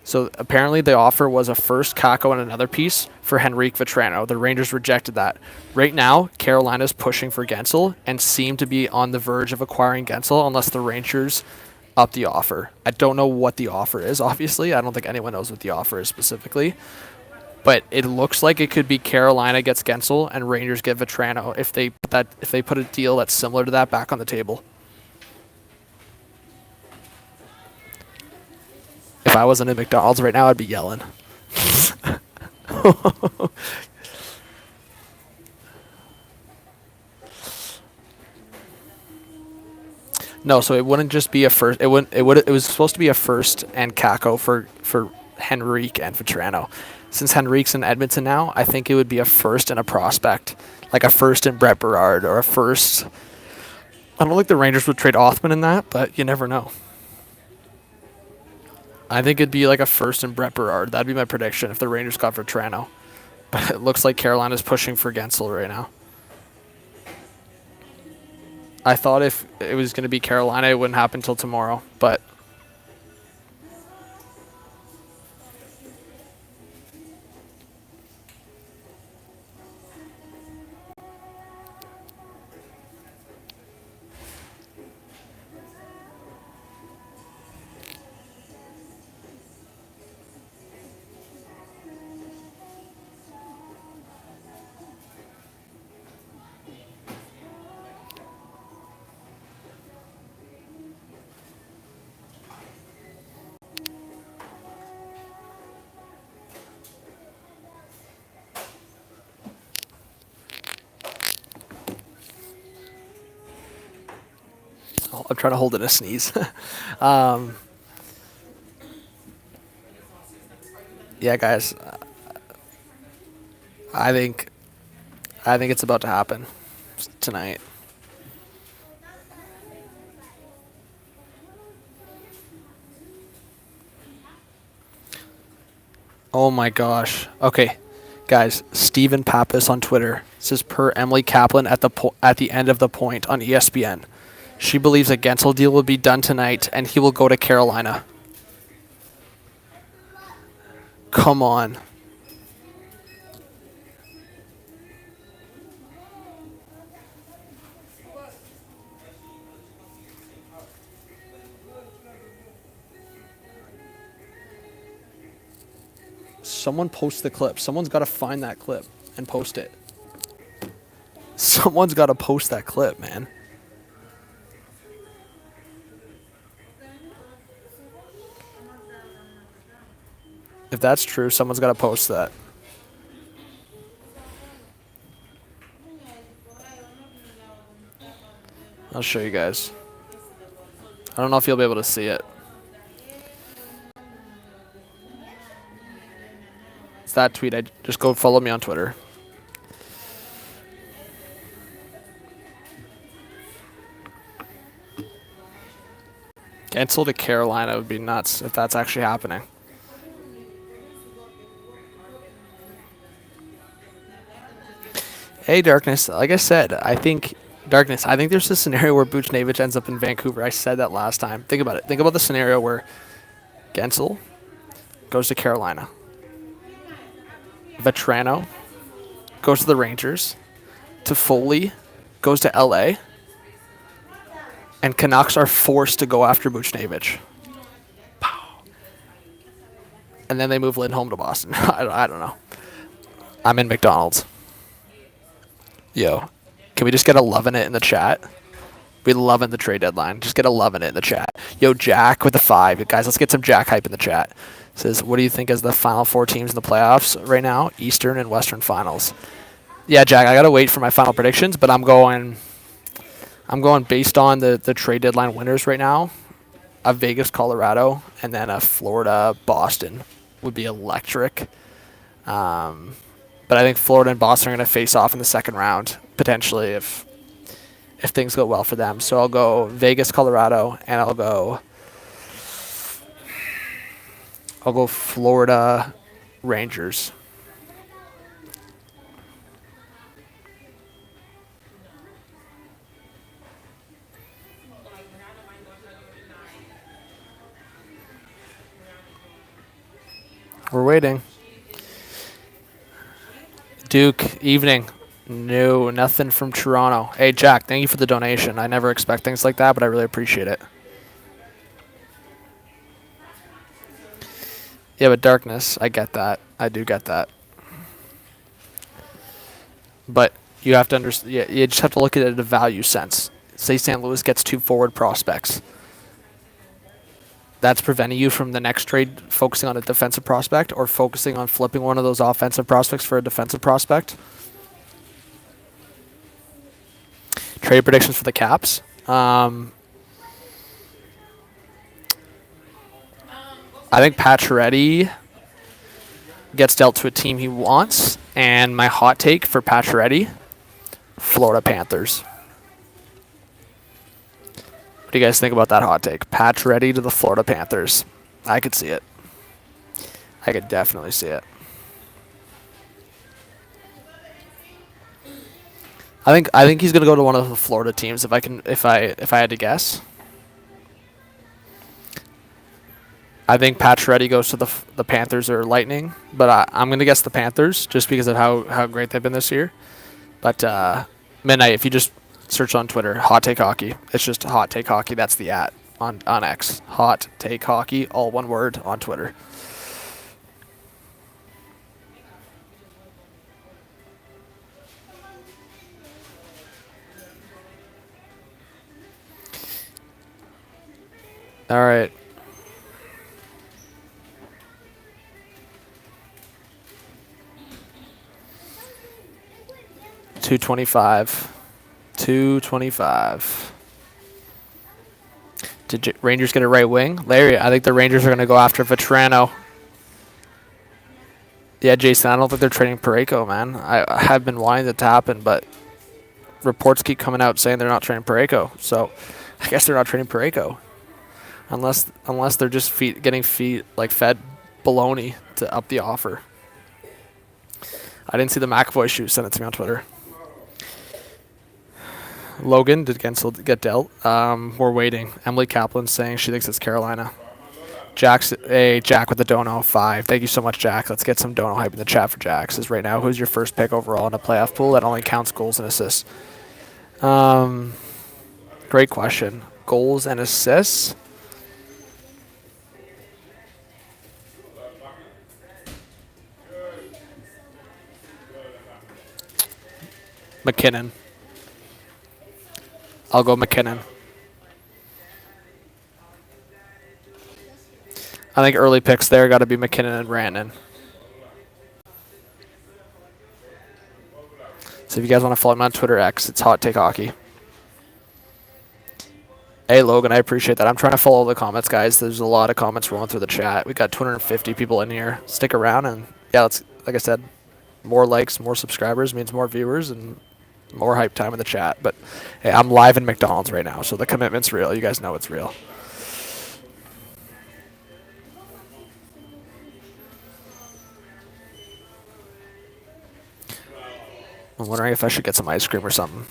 So apparently the offer was a first, Kakko, and another piece for Henrique Vatrano. The Rangers rejected that. Right now, Carolina's pushing for Guentzel and seem to be on the verge of acquiring Guentzel unless the Rangers up the offer. I don't know what the offer is, obviously. I don't think anyone knows what the offer is specifically. But it looks like it could be Carolina gets Guentzel and Rangers get Vatrano if they put a deal that's similar to that back on the table. If I wasn't in McDonald's right now, I'd be yelling. No, so it wouldn't just be a first. It was supposed to be a first and Kakko for Henrique and Vatrano. Since Henrique's in Edmonton now, I think it would be a first and a prospect, like a first in Brett Berard or a first. I don't think the Rangers would trade Othman in that, but you never know. I think it'd be like a first in Brett Berard. That'd be my prediction if the Rangers got Vatrano. But it looks like Carolina's pushing for Guentzel right now. I thought if it was going to be Carolina, it wouldn't happen until tomorrow, but I'm trying to hold in a sneeze. Yeah, guys, I think it's about to happen tonight. Oh my gosh. Okay, guys, Stephen Pappas on Twitter says per Emily Kaplan at the end of the point on ESPN. She believes a Guentzel deal will be done tonight, and he will go to Carolina. Come on. Someone post the clip. Someone's got to find that clip and post it. Someone's got to post that clip, man. If that's true, someone's got to post that. I'll show you guys. I don't know if you'll be able to see it. It's that tweet. Just go follow me on Twitter. Guentzel to Carolina would be nuts if that's actually happening. Hey, Darkness. Like I said, I think there's a scenario where Buchnevich ends up in Vancouver. I said that last time. Think about it. Think about the scenario where Guentzel goes to Carolina. Vatrano goes to the Rangers. Toffoli goes to LA. And Canucks are forced to go after Buchnevich. And then they move Lindholm to Boston. I don't know. I'm in McDonald's. Yo, can we just get a loving it in the chat? We loving the trade deadline. Just get a loving it in the chat. Yo, Jack with the 5. Guys, let's get some Jack hype in the chat. Says, what do you think is the final 4 teams in the playoffs right now? Eastern and Western finals. Yeah, Jack, I got to wait for my final predictions, but I'm going based on the trade deadline winners right now. A Vegas, Colorado, and then a Florida, Boston would be electric. But I think Florida and Boston are going to face off in the second round, potentially, if if things go well for them. So I'll go Vegas, Colorado, and I'll go Florida Rangers. We're waiting. Duke, evening. No, nothing from Toronto. Hey, Jack, thank you for the donation. I never expect things like that, but I really appreciate it. Yeah, but darkness, I get that. I do get that. But you have to understand. Yeah, you just have to look at it in a value sense. Say St. Louis gets 2 forward prospects. That's preventing you from the next trade focusing on a defensive prospect or focusing on flipping one of those offensive prospects for a defensive prospect. Trade predictions for the Caps. I think Pacioretty gets dealt to a team he wants. And my hot take for Pacioretty, Florida Panthers. What do you guys think about that hot take? Pacioretty to the Florida Panthers. I could see it. I could definitely see it. I think he's gonna go to one of the Florida teams if I had to guess. I think Pacioretty goes to the Panthers or Lightning, but I'm gonna guess the Panthers just because of how great they've been this year. But Midnight, if you just search on Twitter, Hot Take Hockey. It's just Hot Take Hockey. That's the @ on X. Hot Take Hockey, all one word on Twitter. All right. $225. Did Rangers get a right wing? Larry, I think the Rangers are going to go after Vetrano. Yeah, Jason, I don't think they're trading Parayko, man. I have been wanting it to happen, but reports keep coming out saying they're not trading Parayko. So I guess they're not trading Parayko. Unless they're just getting fed baloney to up the offer. I didn't see the McAvoy shoot. Send it to me on Twitter. Logan, did Guentzel get dealt? We're waiting. Emily Kaplan's saying she thinks it's Carolina. Jack with the Dono 5. Thank you so much, Jack. Let's get some Dono hype in the chat for Jack. Says right now, who's your first pick overall in a playoff pool that only counts goals and assists? Great question. Goals and assists? McKinnon. I'll go McKinnon. I think early picks there got to be McKinnon and Rantanen. So if you guys want to follow me on Twitter X, it's Hot Take Hockey. Hey Logan, I appreciate that. I'm trying to follow the comments, guys. There's a lot of comments rolling through the chat. We got 250 people in here. Stick around, and yeah, let's, like I said, more likes, more subscribers means more viewers and more hype time in the chat. But hey, I'm live in McDonald's right now, so the commitment's real. You guys know it's real. I'm wondering if I should get some ice cream or something.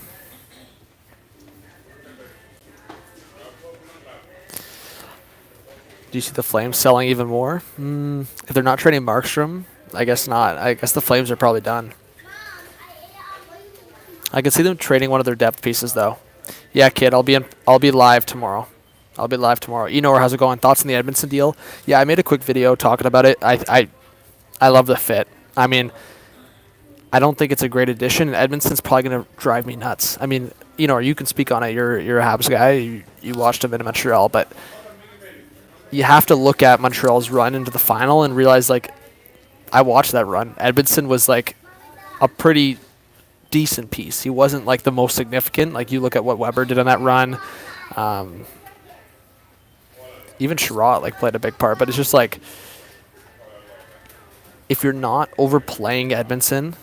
Do you see the Flames selling even more? If they're not trading Markstrom, I guess not. I guess the Flames are probably done. I can see them trading one of their depth pieces, though. Yeah, kid, I'll be live tomorrow. Enor, how's it going? Thoughts on the Edmondson deal? Yeah, I made a quick video talking about it. I love the fit. I mean, I don't think it's a great addition, and Edmondson's probably going to drive me nuts. I mean, Enor, you can speak on it. You're a Habs guy. You watched him in Montreal, but you have to look at Montreal's run into the final and realize, like, I watched that run. Edmondson was, like, a pretty decent piece. He wasn't, like, the most significant. Like, you look at what Weber did on that run. Even Sherratt, like, played a big part. But it's just, like, if you're not overplaying Edmondson,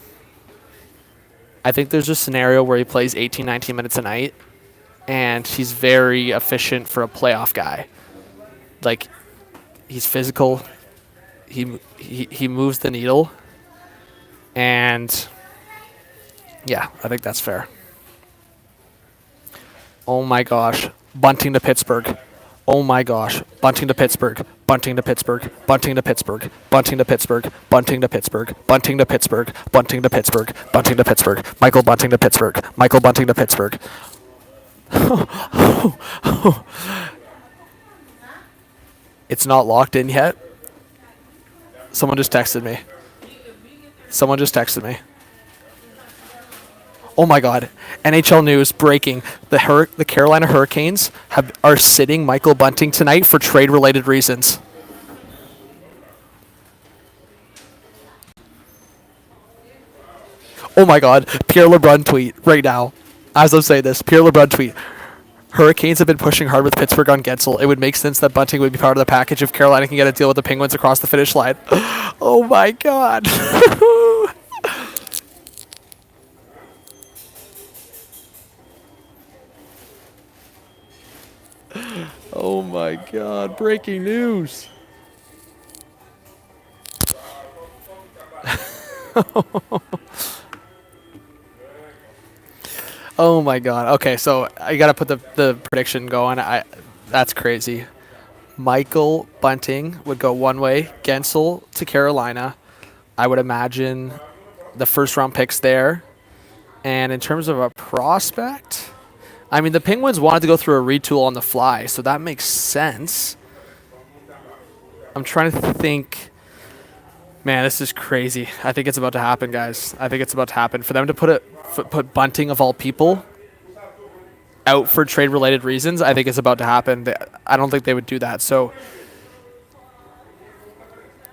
I think there's a scenario where he plays 18, 19 minutes a night, and he's very efficient for a playoff guy. Like, he's physical. He moves the needle, and yeah, I think that's fair. Oh my gosh, Bunting to Pittsburgh. Oh my gosh, Bunting to Pittsburgh. Bunting to Pittsburgh. Bunting to Pittsburgh. Bunting to Pittsburgh. Bunting to Pittsburgh. Bunting to Pittsburgh. Bunting to Pittsburgh. Bunting to Pittsburgh. Michael Bunting to Pittsburgh. Michael Bunting to Pittsburgh. It's not locked in yet. Someone just texted me. Someone just texted me. Oh my God! NHL news breaking: the Carolina Hurricanes are sitting Michael Bunting tonight for trade-related reasons. Oh my God! Pierre LeBrun tweet right now. As I'm saying this, Pierre LeBrun tweet: Hurricanes have been pushing hard with Pittsburgh on Guentzel. It would make sense that Bunting would be part of the package if Carolina can get a deal with the Penguins across the finish line. Oh my God! Oh my God, breaking news. Oh my God. Okay, so I got to put the prediction going. That's crazy. Michael Bunting would go one way, Guentzel to Carolina. I would imagine the first round picks there. And in terms of a prospect, I mean, the Penguins wanted to go through a retool on the fly, so that makes sense. I'm trying to think. Man, this is crazy. I think it's about to happen, guys. I think it's about to happen. For them to put Bunting, of all people, out for trade-related reasons, I think it's about to happen. I don't think they would do that. So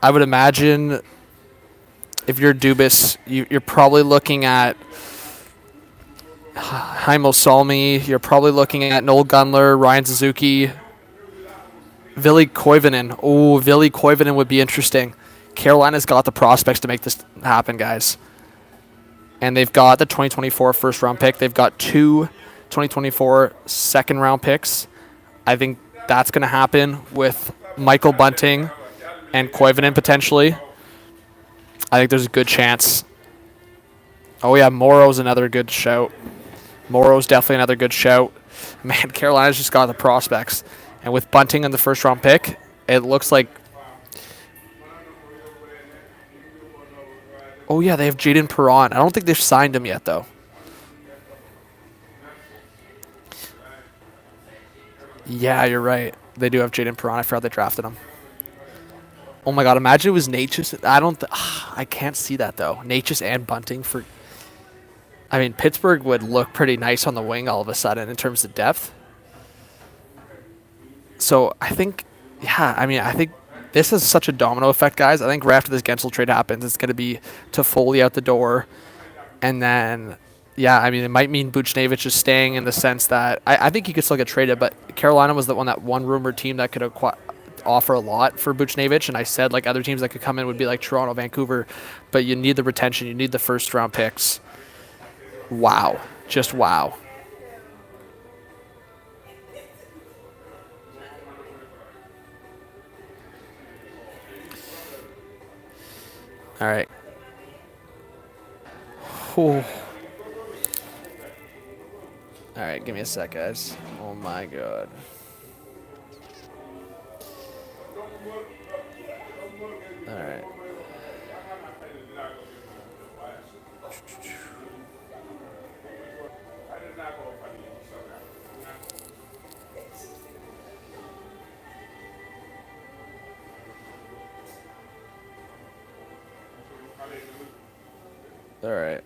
I would imagine if you're Dubas, you're probably looking at Heimo Salmi. You're probably looking at Noel Gunler, Ryan Suzuki, Ville Koivunen. Oh, Ville Koivunen would be interesting. Carolina's got the prospects to make this happen, guys. And they've got the 2024 first-round pick. They've got 2 2024 second-round picks. I think that's going to happen with Michael Bunting and Koivunen potentially. I think there's a good chance. Oh, yeah, Morrow's another good shout. Morrow's definitely another good shout. Man, Carolina's just got the prospects. And with Bunting in the first-round pick, it looks like... Oh, yeah, they have Jaden Perron. I don't think they've signed him yet, though. Yeah, you're right. They do have Jaden Perron. I forgot they drafted him. Oh, my God. Imagine it was Natchez. I can't see that, though. Natchez and Bunting for... I mean, Pittsburgh would look pretty nice on the wing all of a sudden in terms of depth. So, I think... Yeah, I mean, I think... This is such a domino effect, guys. I think right after this Guentzel trade happens, it's going to be Toffoli out the door. And then, yeah, I mean, it might mean Buchnevich is staying in the sense that I think he could still get traded, but Carolina was that one rumored team that could offer a lot for Buchnevich. And I said, like, other teams that could come in would be like Toronto, Vancouver. But you need the retention. You need the first-round picks. Wow. Just wow. All right. Whew. All right, give me a sec, guys. Oh, my God. All right. All right.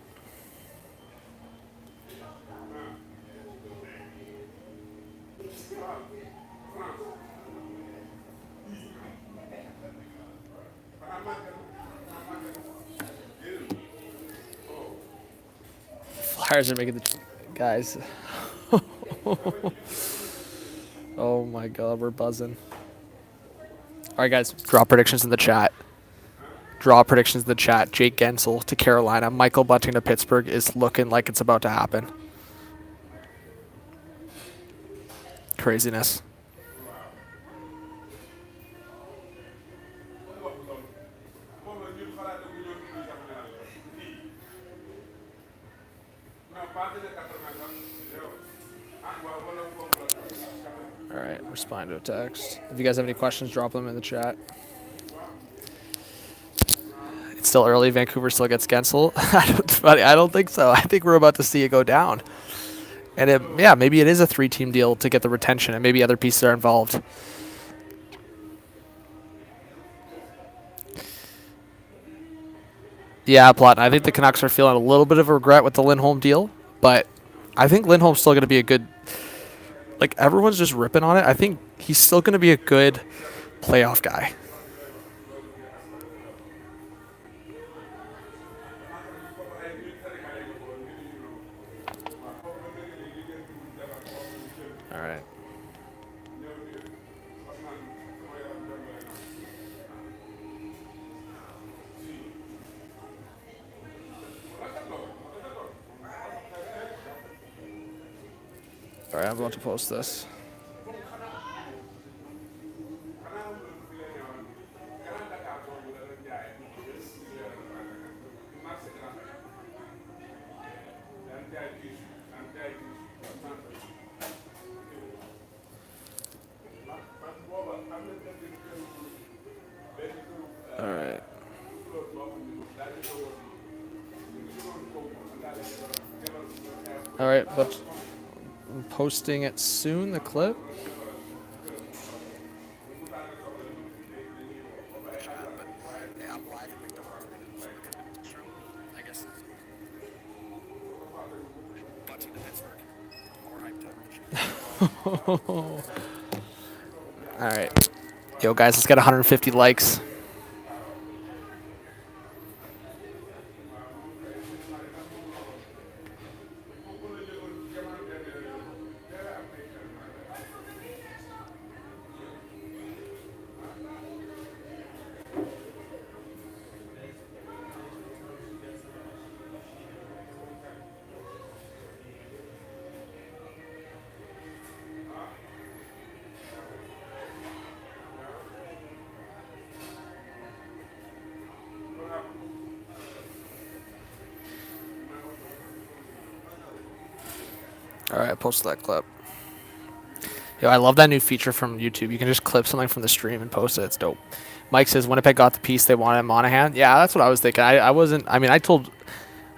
Flyers are making the guys. Oh my God, we're buzzing. All right, guys, draw predictions in the chat. Draw predictions in the chat. Jake Guentzel to Carolina. Michael Bunting to Pittsburgh is looking like it's about to happen. Craziness. All right, respond to a text. If you guys have any questions, drop them in the chat. It's still early. Vancouver still gets Guentzel. I don't think so. I think we're about to see it go down. And yeah, maybe it is a 3-team deal to get the retention, and maybe other pieces are involved. Yeah, Plot. I think the Canucks are feeling a little bit of a regret with the Lindholm deal, but I think Lindholm's still going to be a good. Like, everyone's just ripping on it. I think he's still going to be a good playoff guy. All right. All right, I'm about to post this. All right. All right, but I'm posting it soon, the clip. All right. Yo, guys, let's get 150 likes. All right, I posted that clip. Yo, I love that new feature from YouTube. You can just clip something from the stream and post it. It's dope. Mike says Winnipeg got the piece they wanted in Monahan. Yeah, that's what I was thinking. I wasn't. I mean, I told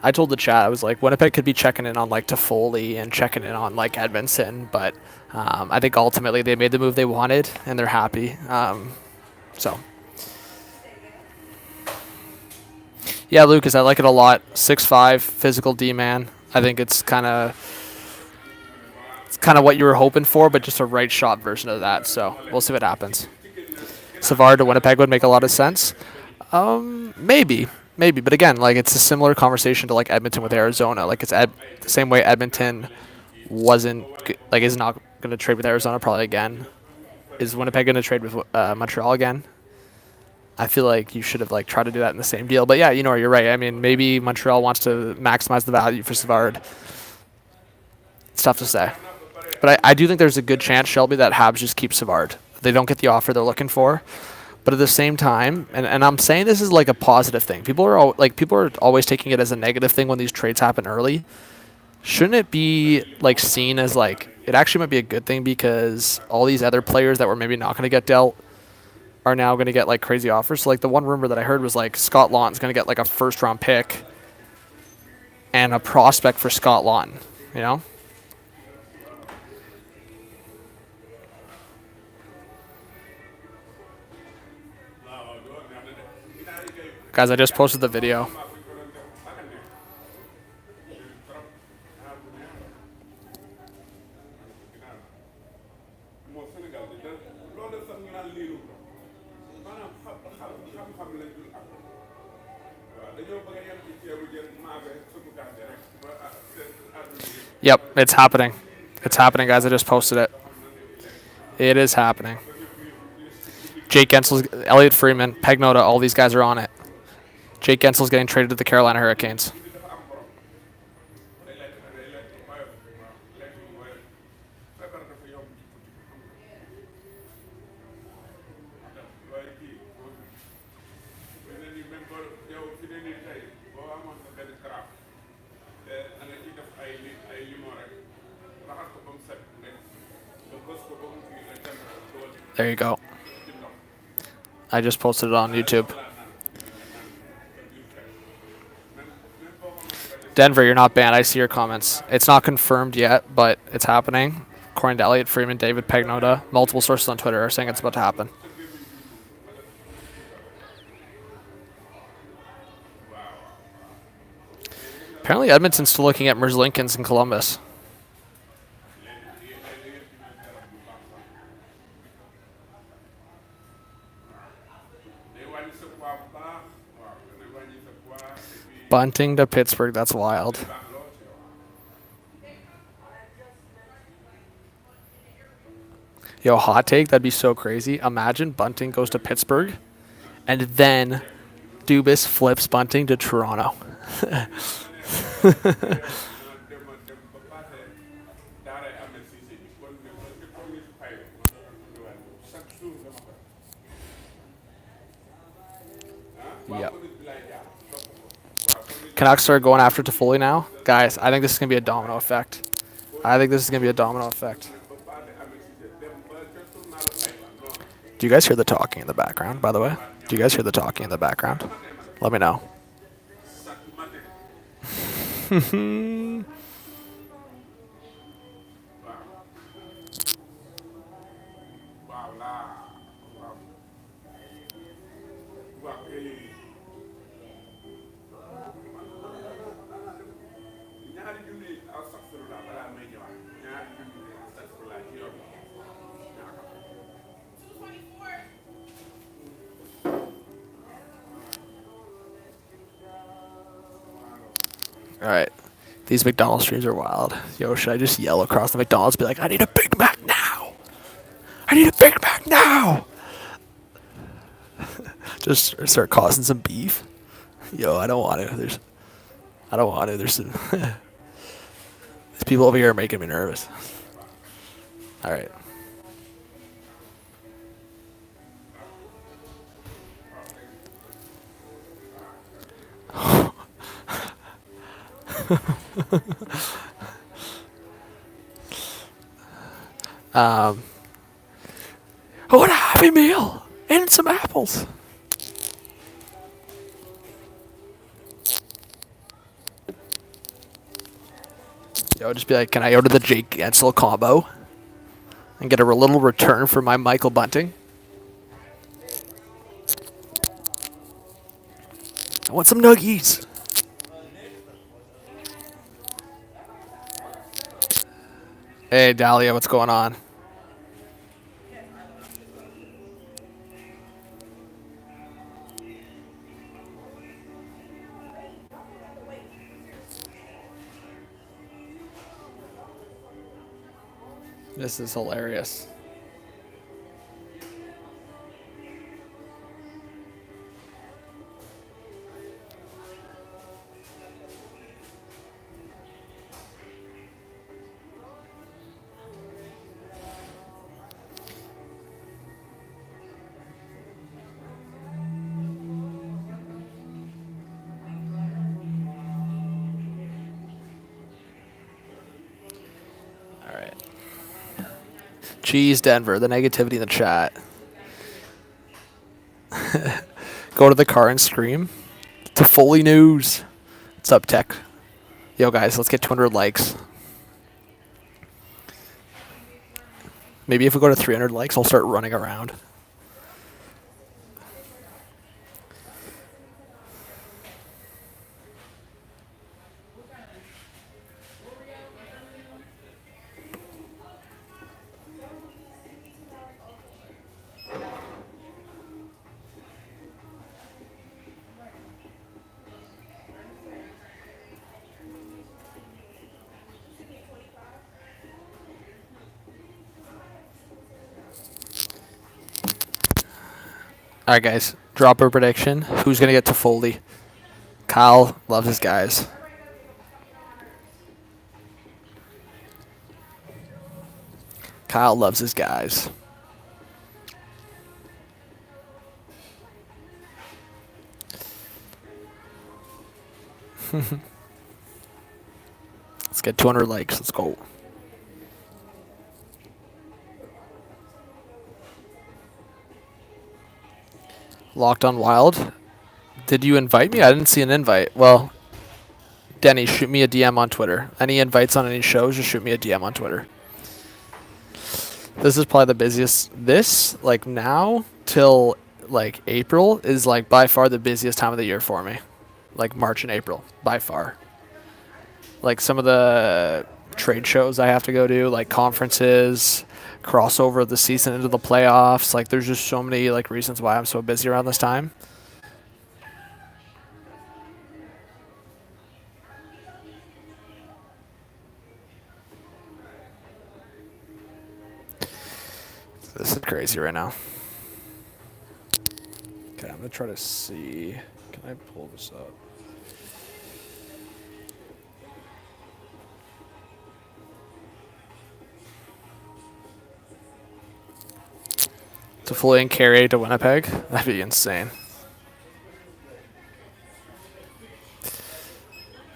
the chat, I was like, Winnipeg could be checking in on like Toffoli and checking in on like Edmondson, but I think ultimately they made the move they wanted and they're happy. So yeah, Lucas, I like it a lot. 6'5", physical D-man. I think it's kind of what you were hoping for, but just a right shot version of that. So we'll see what happens. Savard to Winnipeg would make a lot of sense. Maybe, but again, like it's a similar conversation to like Edmonton with Arizona. Like it's the same way Edmonton is not going to trade with Arizona probably again. Is Winnipeg going to trade with Montreal again? I feel like you should have like tried to do that in the same deal. But yeah, you're right. I mean, maybe Montreal wants to maximize the value for Savard. It's tough to say. But I do think there's a good chance, Shelby, that Habs just keep Savard. They don't get the offer they're looking for. But at the same time, and I'm saying this is like a positive thing. People are always taking it as a negative thing when these trades happen early. Shouldn't it be like seen as like it actually might be a good thing because all these other players that were maybe not going to get dealt are now going to get like crazy offers. So like the one rumor that I heard was like Scott Laughton's going to get like a first-round pick and a prospect for Scott Laughton, you know? Guys, I just posted the video. Yep, it's happening. It's happening, guys. I just posted it. It is happening. Jake Guentzel, Elliot Freeman, Pagnota, all these guys are on it. Jake Guentzel's getting traded to the Carolina Hurricanes. There you go. I just posted it on YouTube. Denver, you're not banned. I see your comments. It's not confirmed yet, but it's happening. According to Elliot Freeman, David Pagnotta, multiple sources on Twitter are saying it's about to happen. Apparently Edmonton's still looking at Merzlikins in Columbus. Bunting to Pittsburgh, that's wild. Yo, hot take, that'd be so crazy. Imagine Bunting goes to Pittsburgh, and then Dubas flips Bunting to Toronto. Yep. Canucks are going after Toffoli now. Guys, I think this is going to be a domino effect. Do you guys hear the talking in the background, by the way? Do you guys hear the talking in the background? Let me know. All right. These McDonald's streams are wild. Yo, should I just yell across the McDonald's, be like, I need a Big Mac now. I need a Big Mac now. Just start causing some beef. Yo, I don't want to. There's some these people over here are making me nervous. All right. I want a Happy Meal and some apples. Yo, just be like, can I order the Jake Guentzel combo and get a little return for my Michael Bunting? I want some nuggies. Hey, Dahlia, what's going on? This is hilarious. Jeez, Denver, the negativity in the chat. Go to the car and scream. To Foley News. What's up, Tech? Yo, guys, let's get 200 likes. Maybe if we go to 300 likes, I'll start running around. All right, guys. Drop a prediction. Who's going to get to Foley? Kyle loves his guys. Kyle loves his guys. Let's get 200 likes. Let's go. Locked on Wild. Did you invite me? I didn't see an invite. Well, Denny, shoot me a DM on Twitter. Any invites on any shows, just shoot me a DM on Twitter. This is probably the busiest. This, like now, till like April, is like by far the busiest time of the year for me. Like March and April, by far. Like some of the trade shows I have to go to, like conferences, crossover of the season into the playoffs. Like there's just so many like reasons why I'm so busy around this time. This is crazy right now. Okay, I'm gonna try to see. Can I pull this up? To fully and carry to Winnipeg? That'd be insane.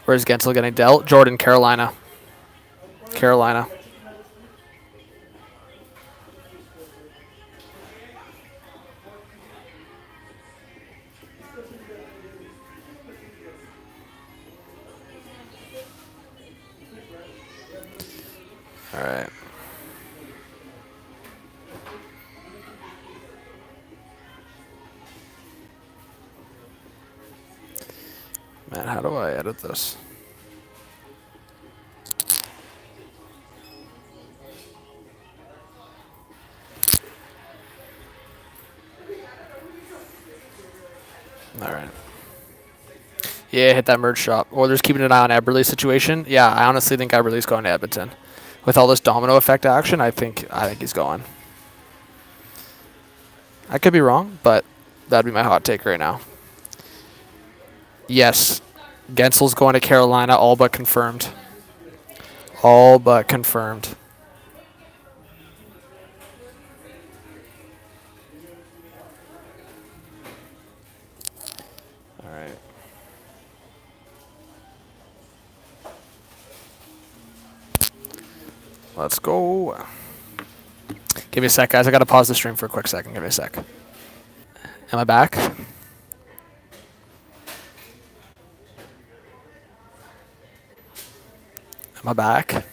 Where's Guentzel getting dealt? Jordan, Carolina. Carolina. All right. Man, how do I edit this? All right. Yeah, hit that merge shop. Oilers keeping an eye on Eberle's situation. Yeah, I honestly think Eberle's going to Edmonton. With all this domino effect action, I think he's going. I could be wrong, but that'd be my hot take right now. Yes, Guentzel's going to Carolina, all but confirmed. All but confirmed. All right. Let's go. Give me a sec, guys. I got to pause the stream for a quick second. Give me a sec. Am I back? Am I back?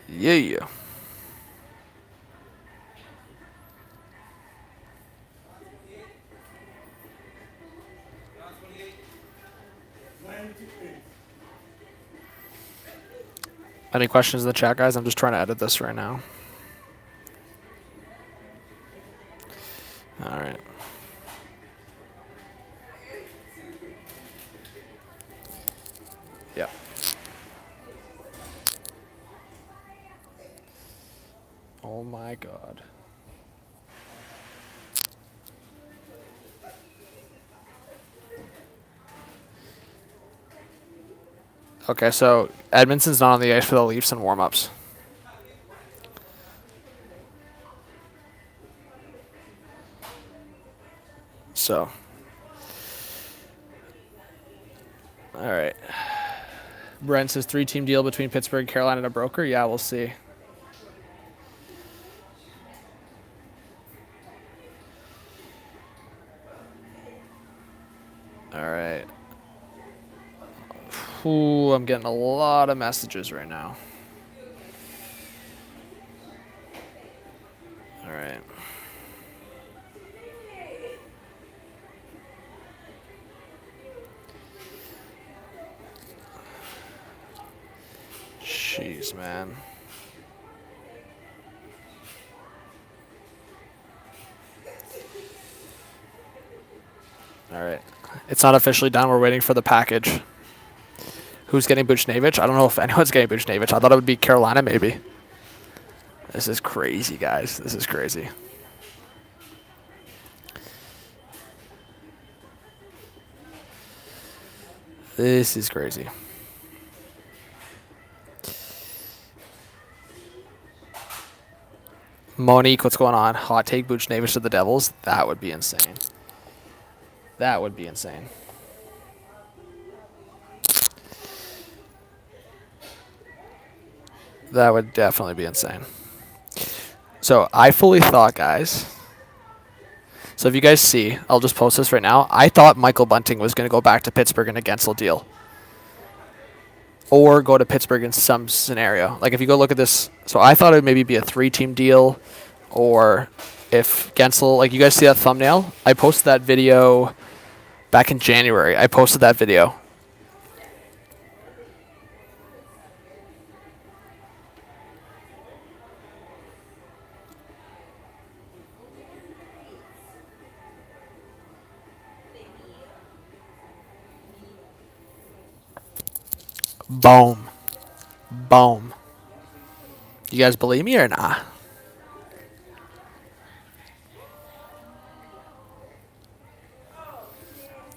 Yeah. Any questions in the chat, guys? I'm just trying to edit this right now. All right. Yep. Oh my God. Okay, so Edmonton's not on the ice for the Leafs in warm-ups. So. All right. Brent says 3-team deal between Pittsburgh and Carolina and a broker. Yeah, we'll see. All right. Ooh, I'm getting a lot of messages right now. All right. Jeez, man. All right. It's not officially done. We're waiting for the package. Who's getting Buchnevich? I don't know if anyone's getting Buchnevich. I thought it would be Carolina, maybe. This is crazy, guys. This is crazy. This is crazy. Monique, what's going on? Hot take Buchnevich to the Devils? That would be insane. That would be insane. That would definitely be insane. So I fully thought, guys. So if you guys see, I'll just post this right now. I thought Michael Bunting was going to go back to Pittsburgh in a Guentzel deal. Or go to Pittsburgh in some scenario. Like if you go look at this. So I thought it would maybe be a 3-team deal. Or if Guentzel, like you guys see that thumbnail? I posted that video back in January. I posted that video. Boom. Boom. You guys believe me or nah?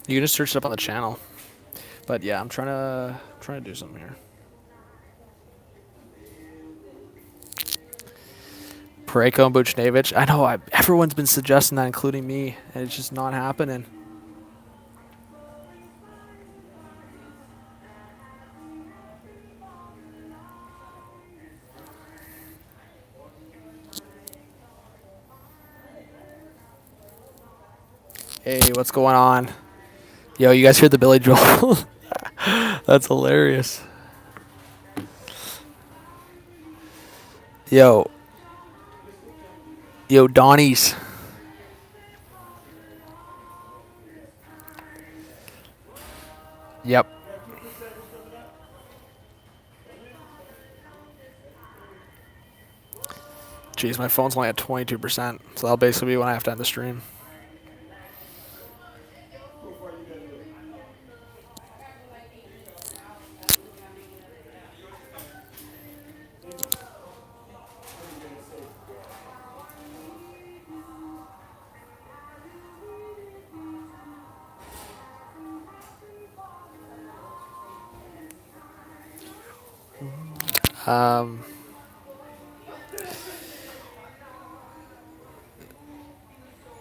You can just search it up on the channel. But yeah, I'm trying to do something here. Parayko and Buchnevich. I know everyone's been suggesting that, including me, and it's just not happening. Hey, what's going on? Yo, you guys hear the Billy Joel? That's hilarious. Yo, Donnie's. Yep. Jeez, my phone's only at 22%, so that'll basically be when I have to end the stream.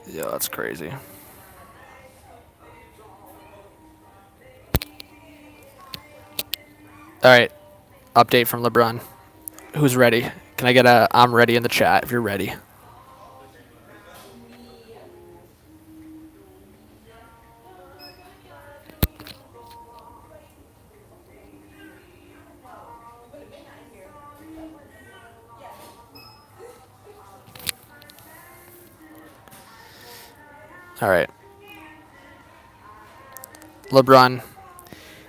Yeah, that's crazy. All right, update from LeBron. Who's ready? Can I get a I'm ready in the chat if you're ready? All right. LeBron,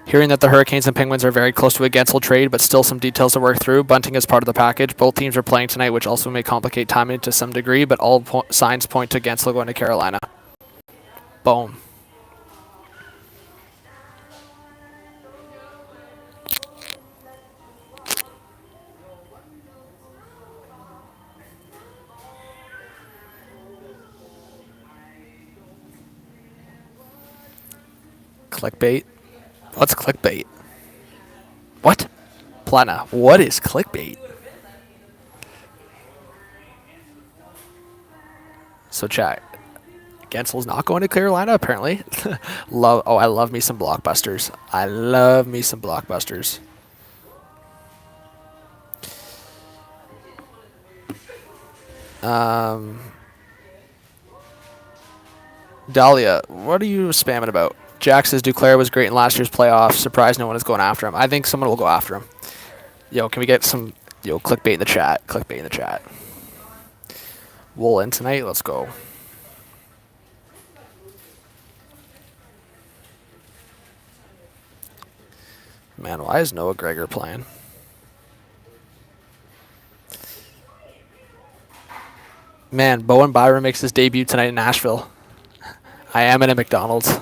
hearing that the Hurricanes and Penguins are very close to a Guentzel trade, but still some details to work through. Bunting is part of the package. Both teams are playing tonight, which also may complicate timing to some degree, but all signs point to Guentzel going to Carolina. Boom. Clickbait? What's clickbait? What? Plana, what is clickbait? So chat. Guentzel's not going to Carolina, apparently. I love me some blockbusters. I love me some blockbusters. Dahlia, what are you spamming about? Jack says Duclair was great in last year's playoffs. Surprised no one is going after him. I think someone will go after him. Yo, can we get some clickbait in the chat? Clickbait in the chat. Wool in tonight. Let's go. Man, why is Noah Gregor playing? Man, Bowen Byron makes his debut tonight in Nashville. I am in a McDonald's.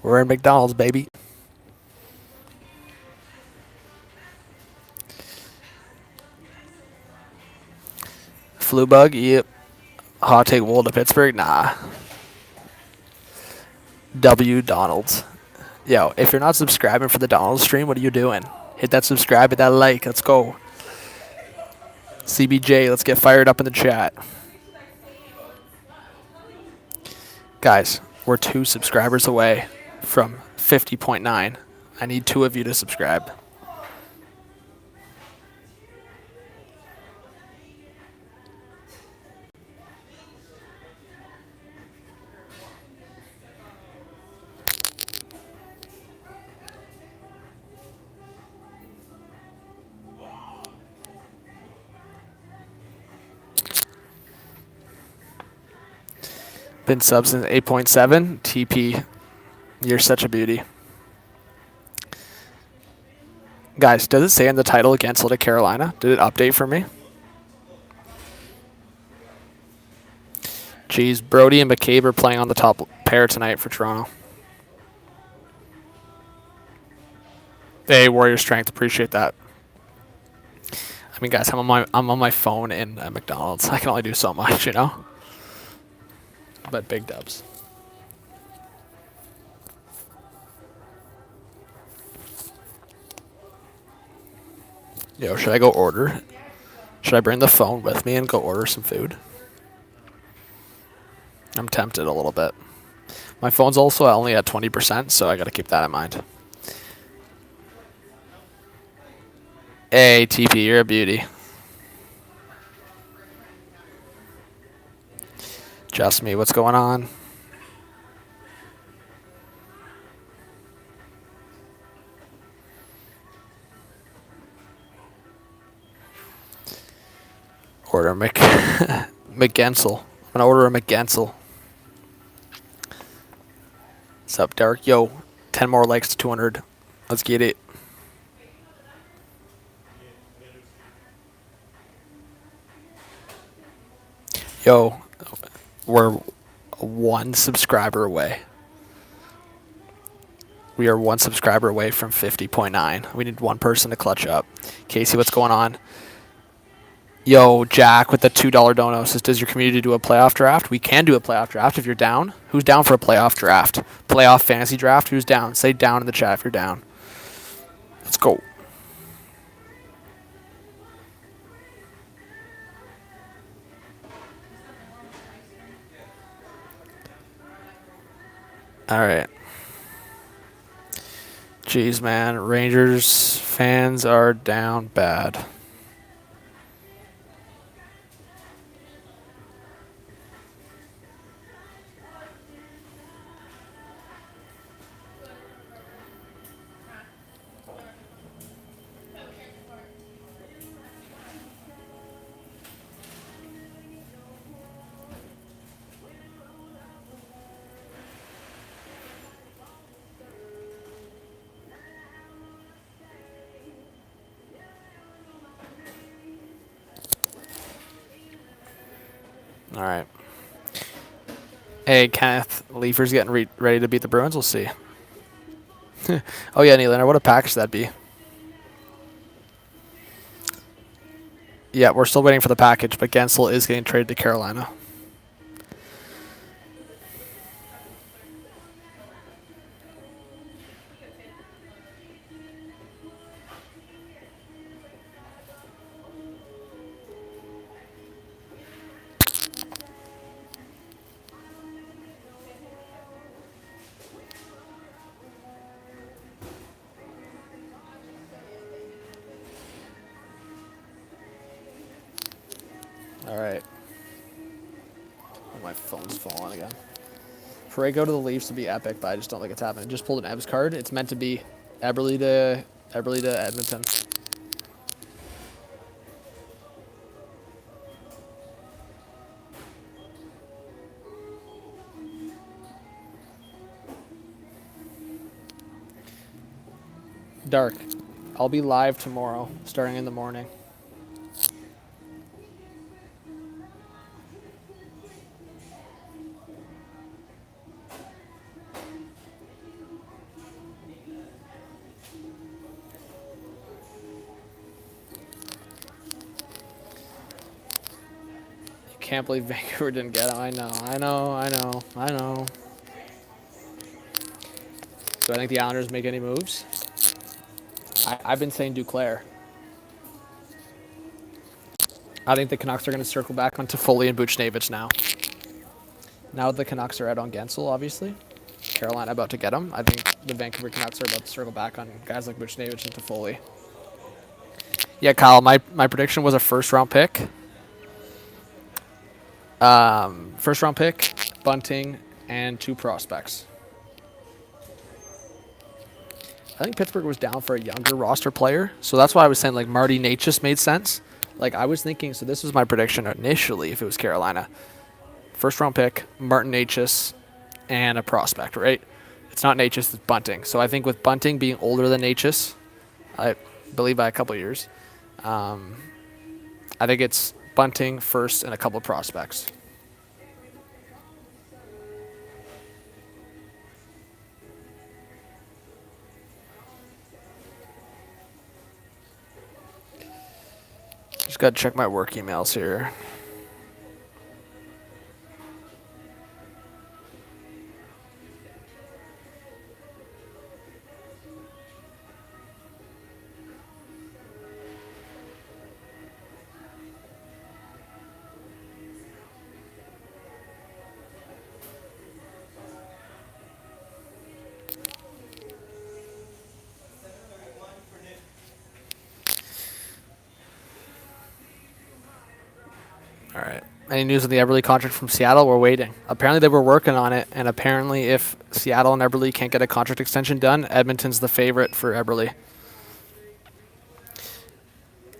We're in McDonald's, baby. Flu bug? Yep. Hot take Wool to Pittsburgh? Nah. W Donald's. Yo, if you're not subscribing for the Donald's stream, what are you doing? Hit that subscribe, hit that like. Let's go. CBJ, let's get fired up in the chat. Guys, we're 2 subscribers away from 50.9. I need 2 of you to subscribe. Been subs since 8.7. TP, you're such a beauty. Guys, does it say in the title Guentzel to Carolina? Did it update for me? Jeez, Brody and McCabe are playing on the top pair tonight for Toronto. Hey, Warrior Strength, appreciate that. I mean, guys, I'm on my phone in McDonald's. I can only do so much, you know. But big dubs. Yo, should I go order? Should I bring the phone with me and go order some food? I'm tempted a little bit. My phone's also only at 20%, so I gotta keep that in mind. Hey, TP, you're a beauty. Just me, what's going on? Order McGuentzel. I'm gonna order a McGuentzel. What's up, Derek? Yo, 10 more likes to 200. Let's get it. Yo, we're 1 subscriber away. We are 1 subscriber away from 50.9. We need 1 person to clutch up. Casey, what's going on? Yo, Jack with the $2 dono says, does your community do a playoff draft? We can do a playoff draft if you're down. Who's down for a playoff draft? Playoff fantasy draft? Who's down? Say down in the chat if you're down. Let's go. All right. Jeez, man. Rangers fans are down bad. All right. Hey, Kenneth. Leafers getting ready to beat the Bruins. We'll see. Oh, yeah, Nylander. What a package that'd be. Yeah, we're still waiting for the package, but Guentzel is getting traded to Carolina. All right. Oh, my phone's falling again. Parade-go to the Leafs would be epic, but I just don't think it's happening. Just pulled an Ebbs card. It's meant to be Eberle to Edmonton. Dark. I'll be live tomorrow, starting in the morning. Can't believe Vancouver didn't get him. I know. Do I think the Islanders make any moves? I've been saying Duclair. I think the Canucks are going to circle back on Toffoli and Buchnevich now. Now the Canucks are out on Guentzel, obviously. Carolina about to get him. I think the Vancouver Canucks are about to circle back on guys like Buchnevich and Toffoli. Yeah, Kyle, my prediction was a first-round pick. First-round pick, Bunting, and 2 prospects. I think Pittsburgh was down for a younger roster player, so that's why I was saying like Marty Necas made sense. Like I was thinking, so this was my prediction initially if it was Carolina. First-round pick, Martin Necas, and a prospect, right? It's not Necas, it's Bunting. So I think with Bunting being older than Necas, I believe by a couple of years, I think it's Bunting first and a couple of prospects. Just got to check my work emails here. All right. Any news on the Eberle contract from Seattle? We're waiting. Apparently they were working on it, and apparently if Seattle and Eberle can't get a contract extension done, Edmonton's the favorite for Eberle.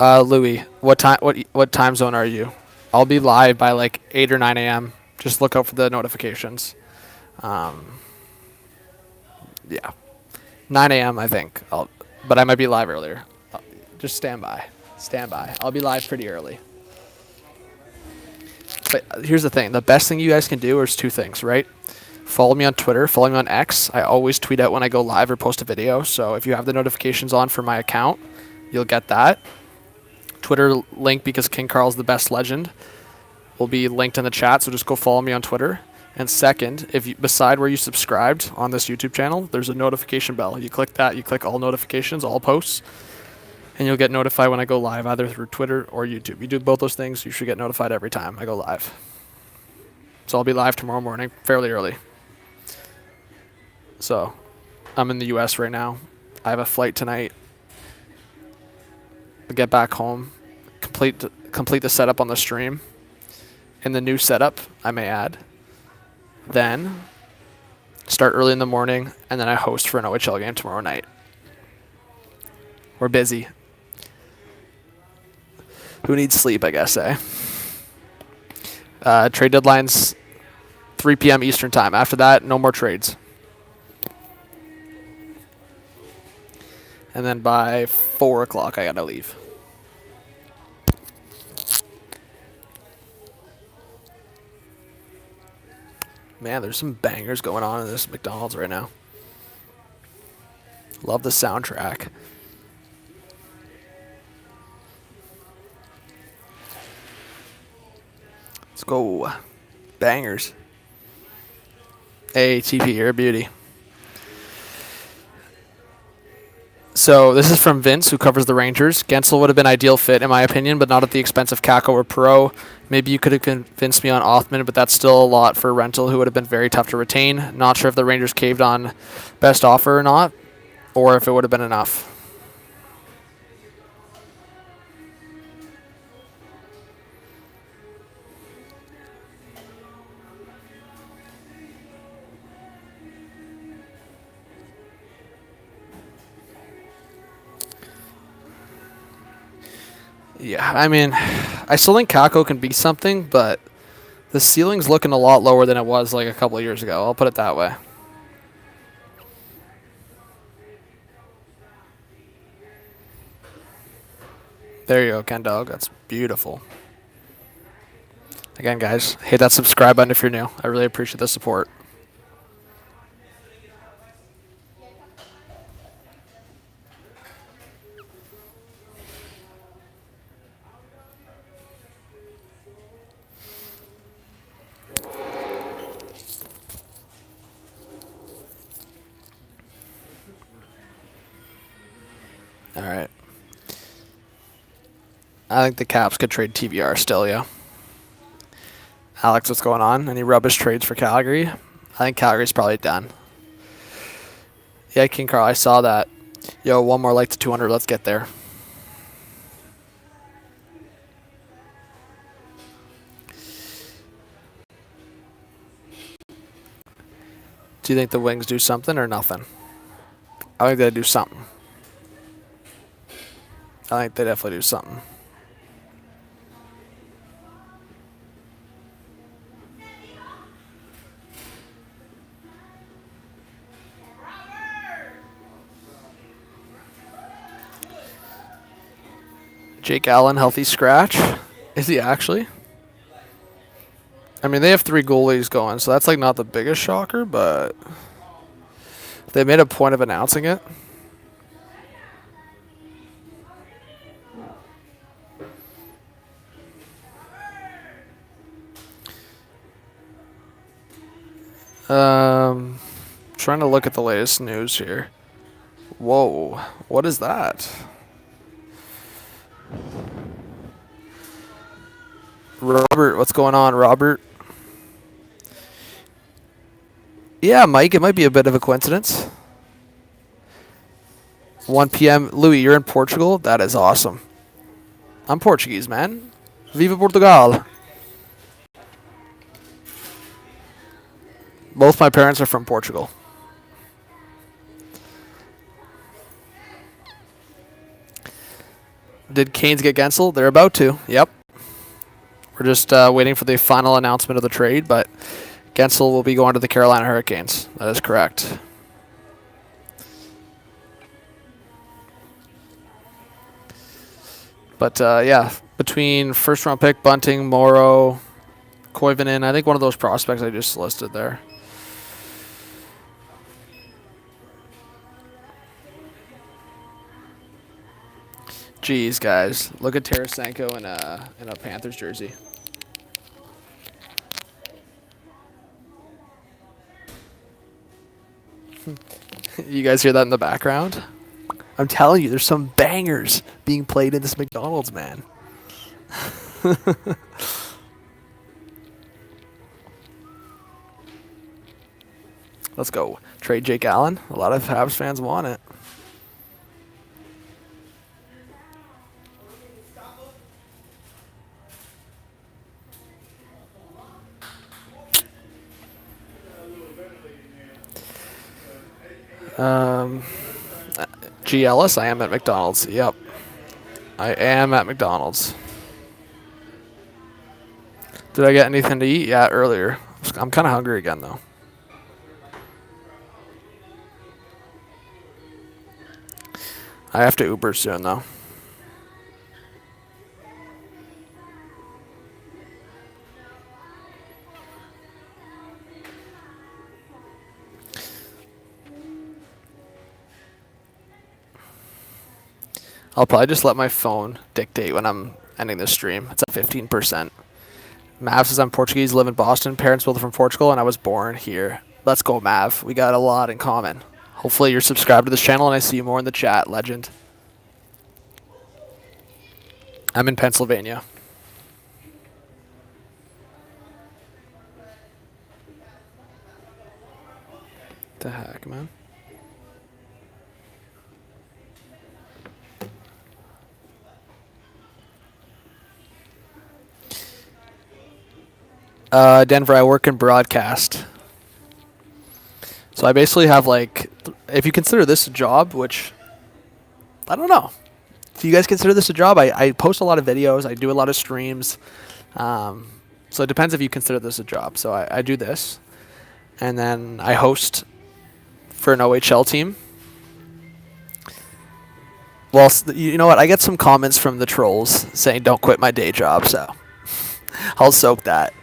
Louis, what time zone are you? I'll be live by like 8 or 9 a.m. Just look out for the notifications. Yeah. 9 a.m. I think. But I might be live earlier. Just stand by. Stand by. I'll be live pretty early. But here's the thing. The best thing you guys can do is 2 things, right? Follow me on Twitter. Follow me on X. I always tweet out when I go live or post a video. So if you have the notifications on for my account, you'll get that. Twitter link, because King Carl's the best legend, will be linked in the chat. So just go follow me on Twitter. And second, if you beside where you subscribed on this YouTube channel, there's a notification bell. You click that. You click all notifications, all posts. And you'll get notified when I go live, either through Twitter or YouTube. You do both those things, you should get notified every time I go live. So I'll be live tomorrow morning, fairly early. So I'm in the U.S. right now. I have a flight tonight. I'll get back home, complete the setup on the stream. In the new setup, I may add. Then start early in the morning, and then I host for an OHL game tomorrow night. We're busy. Who needs sleep, I guess, eh? Trade deadline's 3 p.m. Eastern time. After that, no more trades. And then by 4 o'clock, I gotta leave. Man, there's some bangers going on in this McDonald's right now. Love the soundtrack. Let's go. Bangers. Hey, TP, you're a beauty. So this is from Vince, who covers the Rangers. Guentzel would have been ideal fit, in my opinion, but not at the expense of Kakko or Perreault. Maybe you could have convinced me on Othman, but that's still a lot for a rental who would have been very tough to retain. Not sure if the Rangers caved on best offer or not, or if it would have been enough. Yeah, I mean, I still think Kakko can be something, but the ceiling's looking a lot lower than it was like a couple of years ago. I'll put it that way. There you go, Ken Dog. That's beautiful. Again, guys, hit that subscribe button if you're new. I really appreciate the support. All right. I think the Caps could trade TVR still, yeah. Alex, what's going on? Any rubbish trades for Calgary? I think Calgary's probably done. Yeah, King Carl, I saw that. Yo, one more like to 200. Let's get there. Do you think the Wings do something or nothing? I think they do something. I think they definitely do something. Jake Allen, healthy scratch. Is he actually? I mean, they have 3 goalies going, so that's like not the biggest shocker, but they made a point of announcing it. Trying to look at the latest news here. Whoa, what is that? Robert, what's going on, Robert? Yeah, Mike, it might be a bit of a coincidence. 1 p.m. Louis, you're in Portugal? That is awesome. I'm Portuguese, man. Viva Portugal. Both my parents are from Portugal. Did Canes get Guentzel? They're about to. Yep. We're just waiting for the final announcement of the trade, but Guentzel will be going to the Carolina Hurricanes. That is correct. But, yeah, between first-round pick, Bunting, Morrow, Koivunen, I think one of those prospects I just listed there. Jeez, guys. Look at Tarasenko in a Panthers jersey. You guys hear that in the background? I'm telling you, there's some bangers being played in this McDonald's, man. Let's go. Trade Jake Allen. A lot of Habs fans want it. G. Ellis, I am at McDonald's. Yep. I am at McDonald's. Did I get anything to eat? Yeah, earlier. I'm kind of hungry again, though. I have to Uber soon, though. I'll probably just let my phone dictate when I'm ending this stream. It's at 15%. Mav says I'm Portuguese, live in Boston. Parents both are from Portugal, and I was born here. Let's go, Mav. We got a lot in common. Hopefully you're subscribed to this channel, and I see you more in the chat, legend. I'm in Pennsylvania. The heck, man? Denver, I work in broadcast. So I basically have, like, if you consider this a job, which, I don't know. Do you guys consider this a job? I post a lot of videos. I do a lot of streams. So it depends if you consider this a job. So I do this. And then I host for an OHL team. Well, you know what? I get some comments from the trolls saying don't quit my day job. So I'll soak that.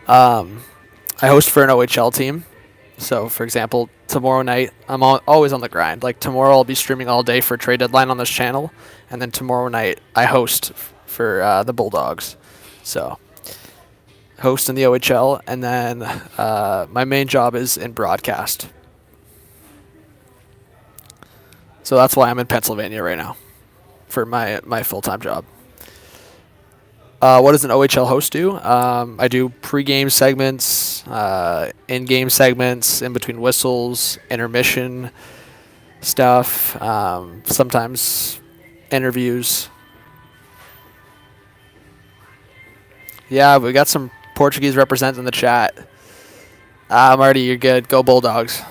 I host for an OHL team. So, for example, tomorrow night, I'm always on the grind. Like, tomorrow I'll be streaming all day for trade deadline on this channel. And then tomorrow night, I host for the Bulldogs. So, host in the OHL. And then my main job is in broadcast. So, that's why I'm in Pennsylvania right now for my full-time job. What does an OHL host do? I do pregame segments, in-game segments, in between whistles, intermission stuff, sometimes interviews. Yeah, we got some Portuguese representatives in the chat. Marty, you're good. Go Bulldogs.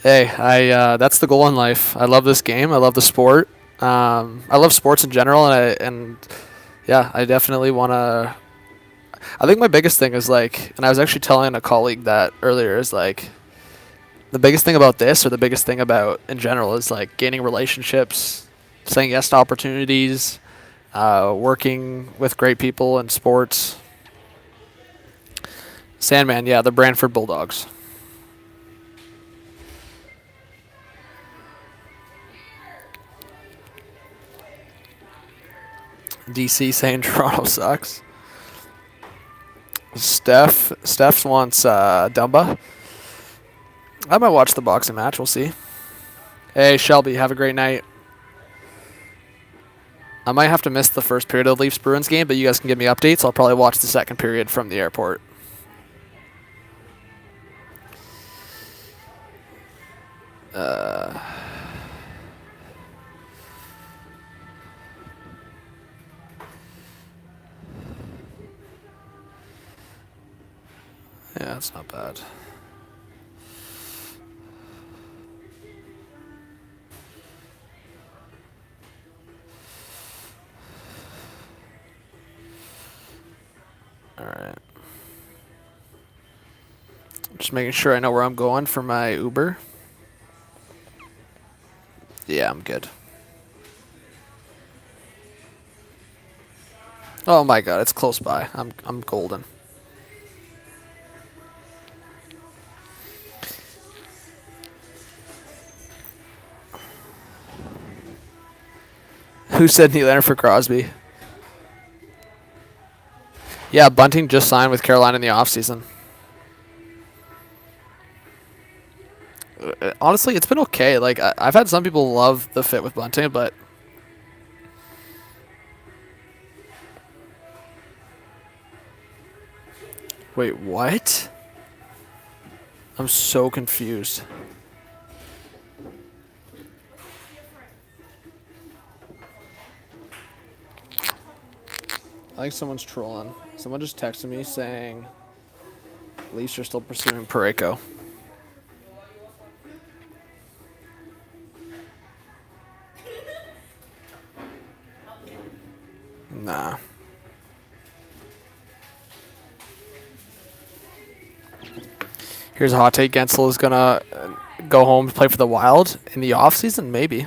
Hey, that's the goal in life. I love this game. I love the sport. I love sports in general, and I definitely want to. I think my biggest thing is like, and I was actually telling a colleague that earlier, is like, the biggest thing about this, or the biggest thing about in general, is like gaining relationships, saying yes to opportunities, working with great people in sports. Sandman, yeah, the Brantford Bulldogs. DC saying Toronto sucks. Steph wants Dumba. I might watch the boxing match. We'll see. Hey, Shelby, have a great night. I might have to miss the first period of the Leafs Bruins game, but you guys can give me updates. I'll probably watch the second period from the airport. Yeah, it's not bad. All right. Just making sure I know where I'm going for my Uber. Yeah, I'm good. Oh my god, it's close by. I'm golden. Who said Nylander for Crosby? Yeah, Bunting just signed with Carolina in the offseason. Honestly, it's been okay. Like, I've had some people love the fit with Bunting, but wait, what? I'm so confused. I think someone's trolling. Someone just texted me saying Leafs are still pursuing Parayko. Nah. Here's a hot take. Guentzel is going to go home and play for the Wild in the offseason? Maybe.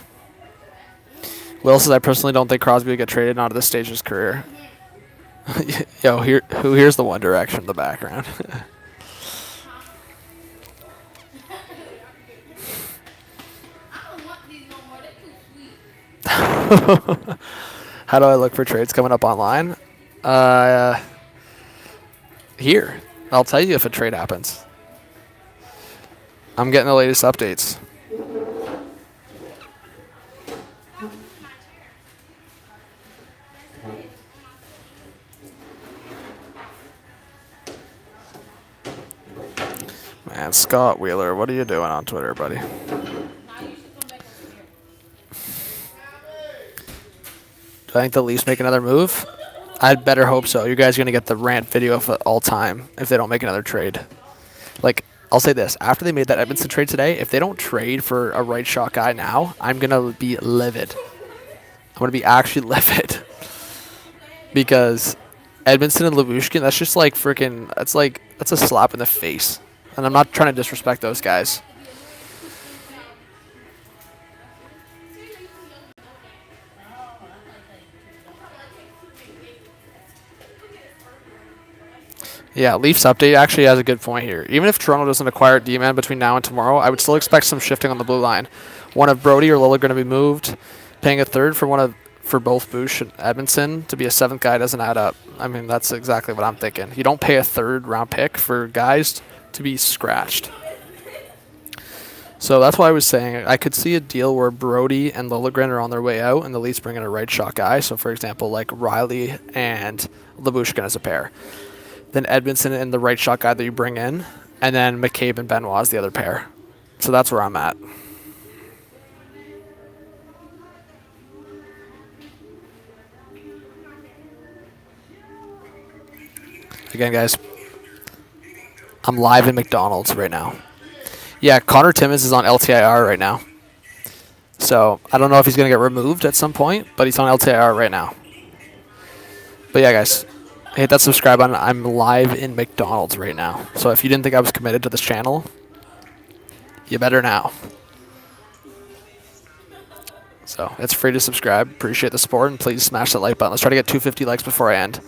Will says, I personally don't think Crosby would get traded out of this stage of his career. Yo, who hears the One Direction in the background? How do I look for trades coming up online? Here. I'll tell you if a trade happens. I'm getting the latest updates. Man, Scott Wheeler, what are you doing on Twitter, buddy? Do I think the Leafs make another move? I'd better hope so. You guys are going to get the rant video of it all time if they don't make another trade. Like, I'll say this. After they made that Edmonton trade today, if they don't trade for a right shot guy now, I'm going to be livid. I'm going to be actually livid. Because Edmondson and Lavushkin, that's just like freaking, that's a slap in the face. And I'm not trying to disrespect those guys. Yeah, Leafs update actually has a good point here. Even if Toronto doesn't acquire D-man between now and tomorrow, I would still expect some shifting on the blue line. One of Brody or Lillard going to be moved. Paying a third for both Bush and Edmondson to be a seventh guy doesn't add up. I mean, that's exactly what I'm thinking. You don't pay a third round pick for guys to be scratched. So that's why I was saying I could see a deal where Brody and Liljegren are on their way out, and the Leafs bring in a right shot guy. So, for example, like Riley and Lyubushkin as a pair. Then Edmondson and the right shot guy that you bring in, and then McCabe and Benoit as the other pair. So that's where I'm at. Again, guys, I'm live in McDonald's right now. Yeah, Connor Timmins is on LTIR right now. So I don't know if he's going to get removed at some point, but he's on LTIR right now. But yeah, guys, hit that subscribe button. I'm live in McDonald's right now. So if you didn't think I was committed to this channel, you better now. So it's free to subscribe. Appreciate the support, and please smash that like button. Let's try to get 250 likes before I end.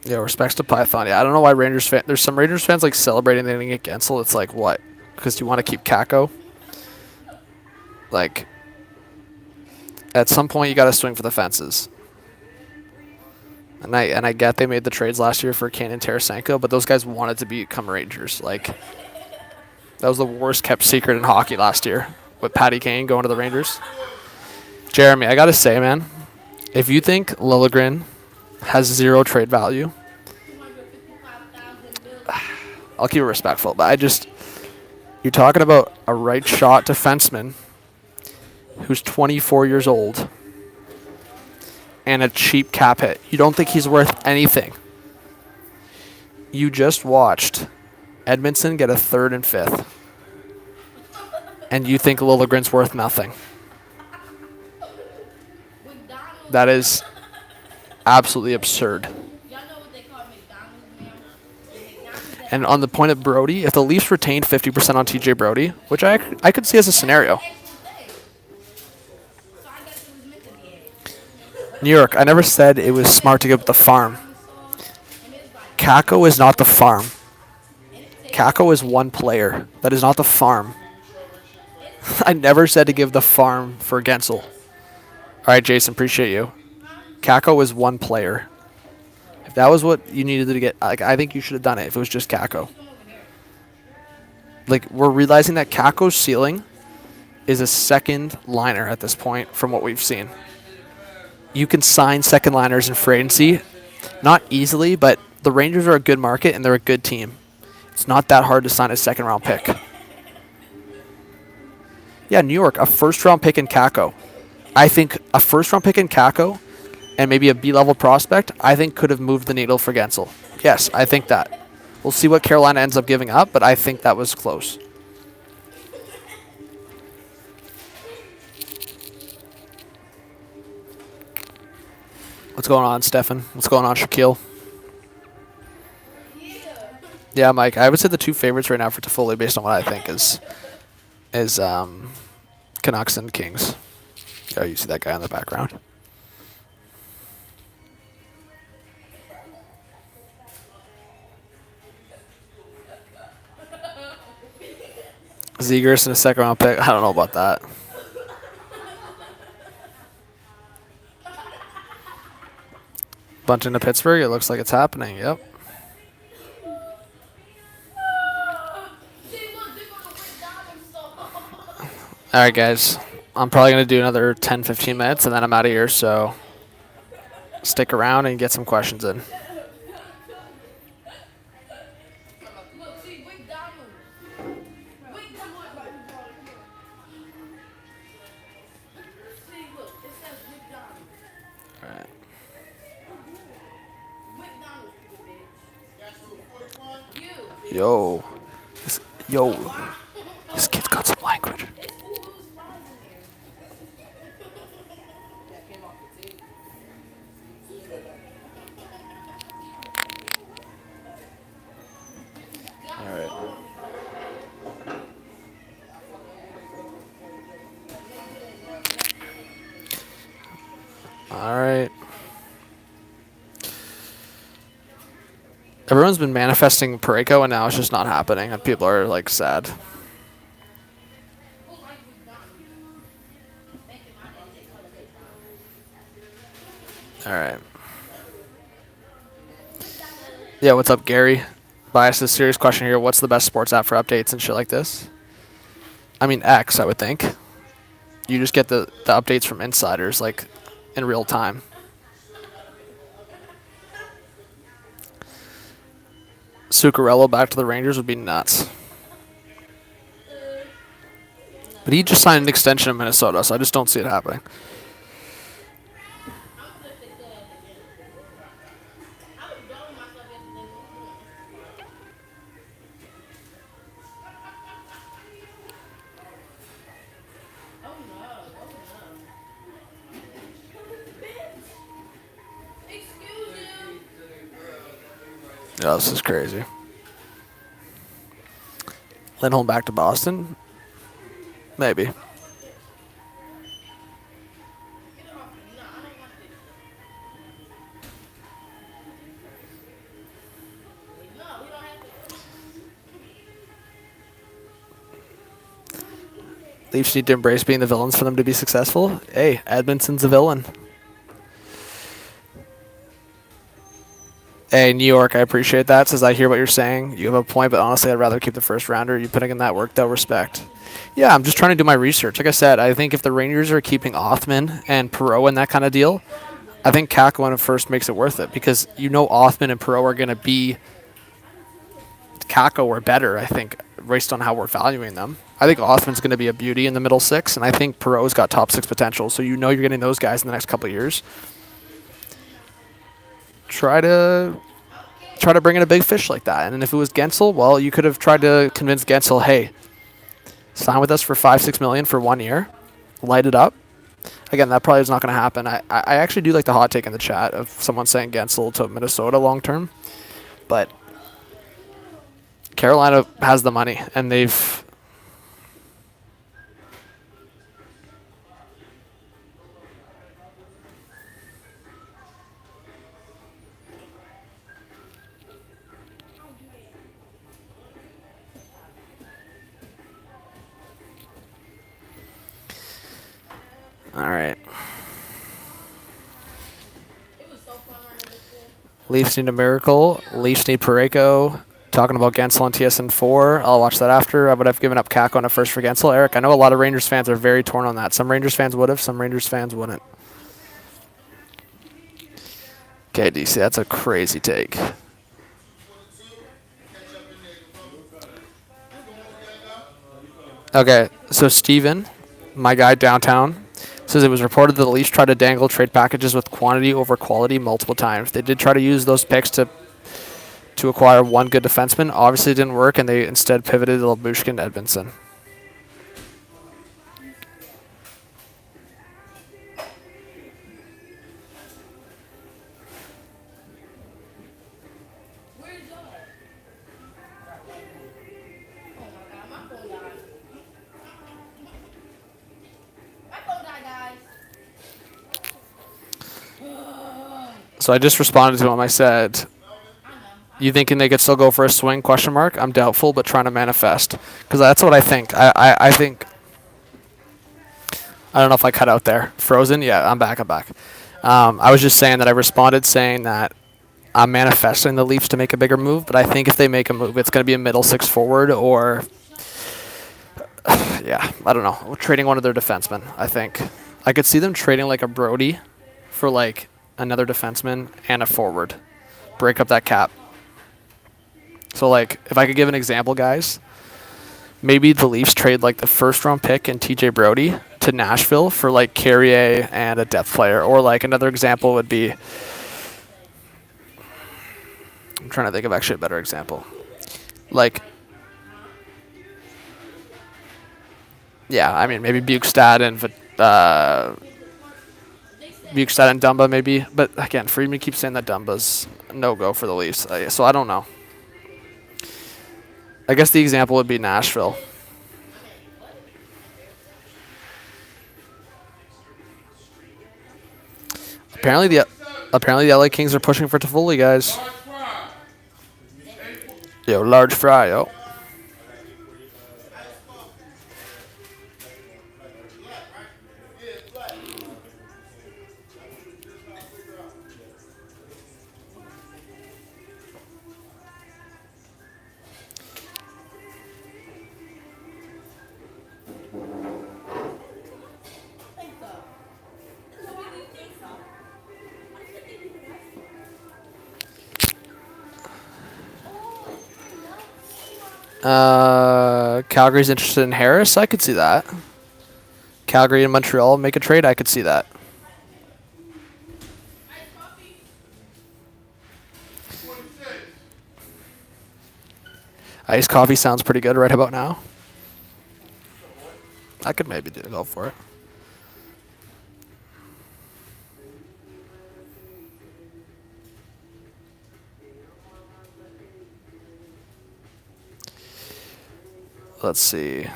Yeah, respects to Python. Yeah, I don't know why Rangers fans... There's some Rangers fans, like, celebrating they didn't get Guentzel. It's like, what? Because you want to keep Kakko? Like, at some point, you got to swing for the fences. And I get they made the trades last year for Kane and Tarasenko, but those guys wanted to become Rangers. Like, that was the worst kept secret in hockey last year, with Patty Kane going to the Rangers. Jeremy, I got to say, man, if you think Liljegren has zero trade value, I'll keep it respectful, but you're talking about a right shot defenseman who's 24 years old and a cheap cap hit. You don't think he's worth anything. You just watched Edmondson get a 3rd and 5th, and you think Liljegren's worth nothing. That is absolutely absurd. And on the point of Brody, if the Leafs retained 50% on TJ Brody, which I could see as a scenario. New York, I never said it was smart to give up the farm. Kakko is not the farm. Kakko is one player. That is not the farm. I never said to give the farm for Guentzel. All right, Jason, appreciate you. Kakko is one player. If that was what you needed to get, like, I think you should have done it if it was just Kakko. Like, we're realizing that Kakko's ceiling is a second liner at this point from what we've seen. You can sign second liners in free agency, not easily, but the Rangers are a good market and they're a good team. It's not that hard to sign a second round pick. Yeah, New York, a first round pick in Kakko. I think a first round pick in Kakko and maybe a B-level prospect, I think could have moved the needle for Guentzel. Yes, I think that. We'll see what Carolina ends up giving up, but I think that was close. What's going on, Stefan? What's going on, Shaquille? Yeah, Mike, I would say the two favorites right now for Toffoli, based on what I think, is Canucks and Kings. Oh, you see that guy in the background. Zegers in a second round pick. I don't know about that. Bunting to Pittsburgh. It looks like it's happening. Yep. All right, guys. I'm probably going to do another 10, 15 minutes, and then I'm out of here. So stick around and get some questions in. Yo, this kid's got some language. All right. All right. Everyone's been manifesting Parayko, and now it's just not happening, and people are, like, sad. All right. Yeah, what's up, Gary? Bias, a serious question here. What's the best sports app for updates and shit like this? I mean, X, I would think. You just get the updates from insiders, like, in real time. Zuccarello back to the Rangers would be nuts. But he just signed an extension in Minnesota, so I just don't see it happening. Yeah, this is crazy. Lindholm back to Boston? Maybe. Leafs need to embrace being the villains for them to be successful. Hey, Edmonton's a villain. Hey, New York, I appreciate that. Says, I hear what you're saying. You have a point, but honestly, I'd rather keep the first rounder. You putting in that work, they'll respect. Yeah, I'm just trying to do my research. Like I said, I think if the Rangers are keeping Othman and Perreault in that kind of deal, I think Kakko in first makes it worth it because you know Othman and Perreault are going to be Kakko or better, I think, based on how we're valuing them. I think Othman's going to be a beauty in the middle six, and I think Perreault's got top six potential, so you know you're getting those guys in the next couple of years. Try to bring in a big fish like that. And if it was Guentzel, well, you could have tried to convince Guentzel, hey, sign with us for $5-6 million for 1 year, light it up. Again, that probably is not going to happen. I actually do like the hot take in the chat of someone saying Guentzel to Minnesota long term, but Carolina has the money, and they've. All right. Leafs need a miracle. Leafs need Parayko. Talking about Guentzel on TSN 4. I'll watch that after. I would have given up Kakko on a first for Guentzel. Eric, I know a lot of Rangers fans are very torn on that. Some Rangers fans would have. Some Rangers fans wouldn't. Okay, DC, that's a crazy take. Okay, so Steven, my guy downtown, says it was reported that the Leafs tried to dangle trade packages with quantity over quality multiple times. They did try to use those picks to acquire one good defenseman. Obviously, it didn't work, and they instead pivoted to Labushkin and Edmondson. So I just responded to him. I said, you thinking they could still go for a swing, question mark? I'm doubtful, but trying to manifest. Because that's what I think. I think... I don't know if I cut out there. Frozen? Yeah, I'm back. I was just saying that I responded saying that I'm manifesting the Leafs to make a bigger move, but I think if they make a move, it's going to be a middle six forward or... yeah, I don't know. Trading one of their defensemen, I think. I could see them trading like a Brody for like another defenseman and a forward. Break up that cap. So, like, if I could give an example, guys, maybe the Leafs trade, like, the first-round pick and TJ Brody to Nashville for, like, Carrier and a depth player. Or, like, another example would be... I'm trying to think of actually a better example. Like... yeah, I mean, maybe Bukestad and Dumba, maybe. But, again, Friedman keeps saying that Dumba's no-go for the Leafs. So, I don't know. I guess the example would be Nashville. Apparently the LA Kings are pushing for Toffoli, guys. Yo, large fry, yo. Calgary's interested in Harris. I could see that. Calgary and Montreal make a trade. I could see that. Iced coffee sounds pretty good right about now. I could maybe go for it. Let's see.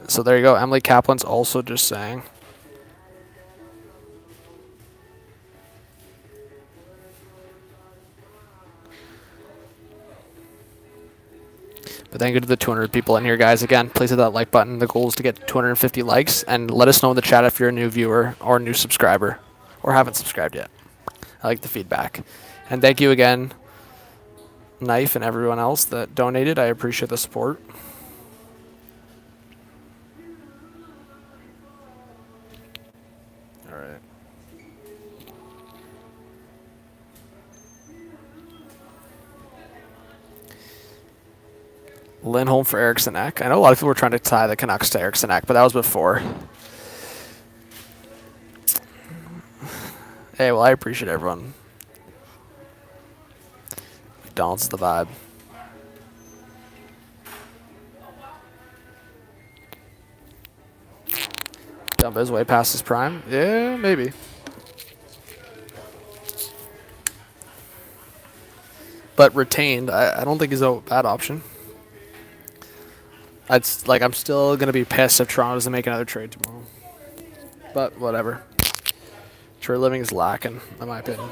So there you go. Emily Kaplan's also just saying. But thank you to the 200 people in here, guys. Again, please hit that like button. The goal is to get 250 likes. And let us know in the chat if you're a new viewer or a new subscriber or haven't subscribed yet. I like the feedback. And thank you again, Knife and everyone else that donated. I appreciate the support. All right. Lindholm for Eriksson Ek. I know a lot of people were trying to tie the Canucks to Eriksson Ek, but that was before. Hey, well, I appreciate everyone. McDonald's the vibe. Dump his way past his prime? Yeah, maybe. But retained, I don't think he's a bad option. I'm still going to be pissed if Toronto doesn't make another trade tomorrow. But whatever. Trade living is lacking, in my opinion.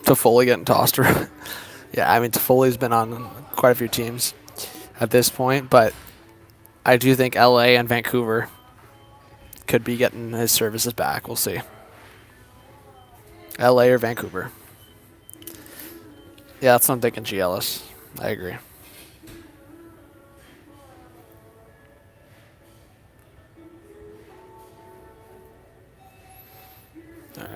Toffoli getting tossed around. Yeah, I mean, Toffoli's been on quite a few teams at this point, but I do think LA and Vancouver could be getting his services back. We'll see. LA or Vancouver. Yeah, that's what I'm thinking, G. Ellis. I agree. All right.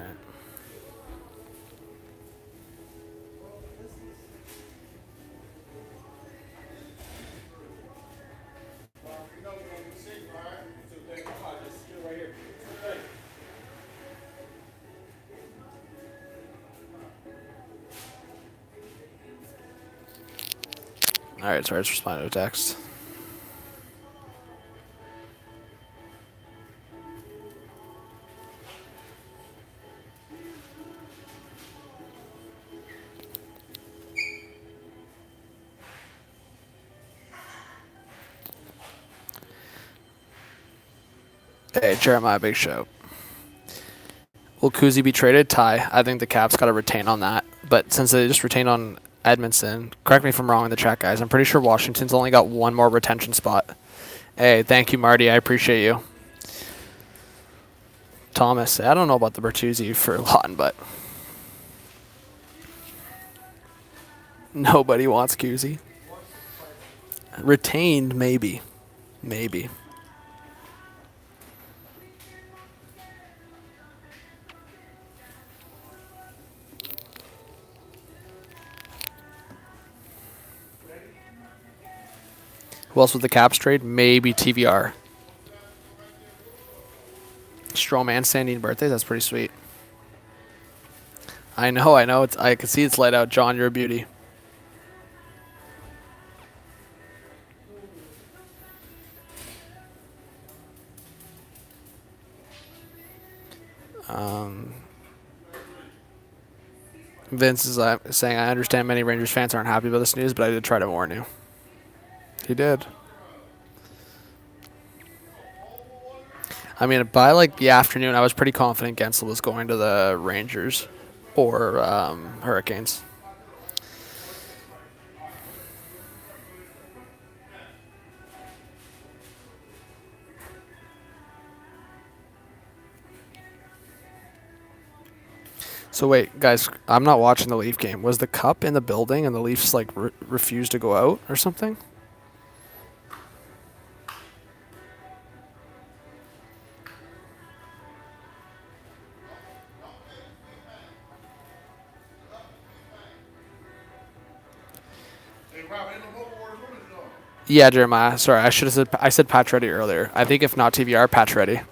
All right, sorry, I just responded to a text. Hey, Jeremiah, big show. Will Kuzi be traded? Ty, I think the Caps got to retain on that. But since they just retained on Edmondson, correct me if I'm wrong in the chat, guys. I'm pretty sure Washington's only got one more retention spot. Hey, thank you, Marty. I appreciate you. Thomas, I don't know about the Bertuzzi for Lawton, but nobody wants Kuzi. Retained, maybe. Maybe. Who else with the Caps trade? Maybe TVR. Stroman standing birthday. That's pretty sweet. I know. I can see it's light out. John, you're a beauty. Vince is saying, I understand many Rangers fans aren't happy about this news, but I did try to warn you. He did. I mean, by like the afternoon, I was pretty confident Guentzel was going to the Rangers or Hurricanes. So wait, guys, I'm not watching the Leaf game. Was the Cup in the building and the Leafs like refused to go out or something? Yeah, Jeremiah. Sorry, I said Pacioretty earlier. I think if not TVR, Pacioretty.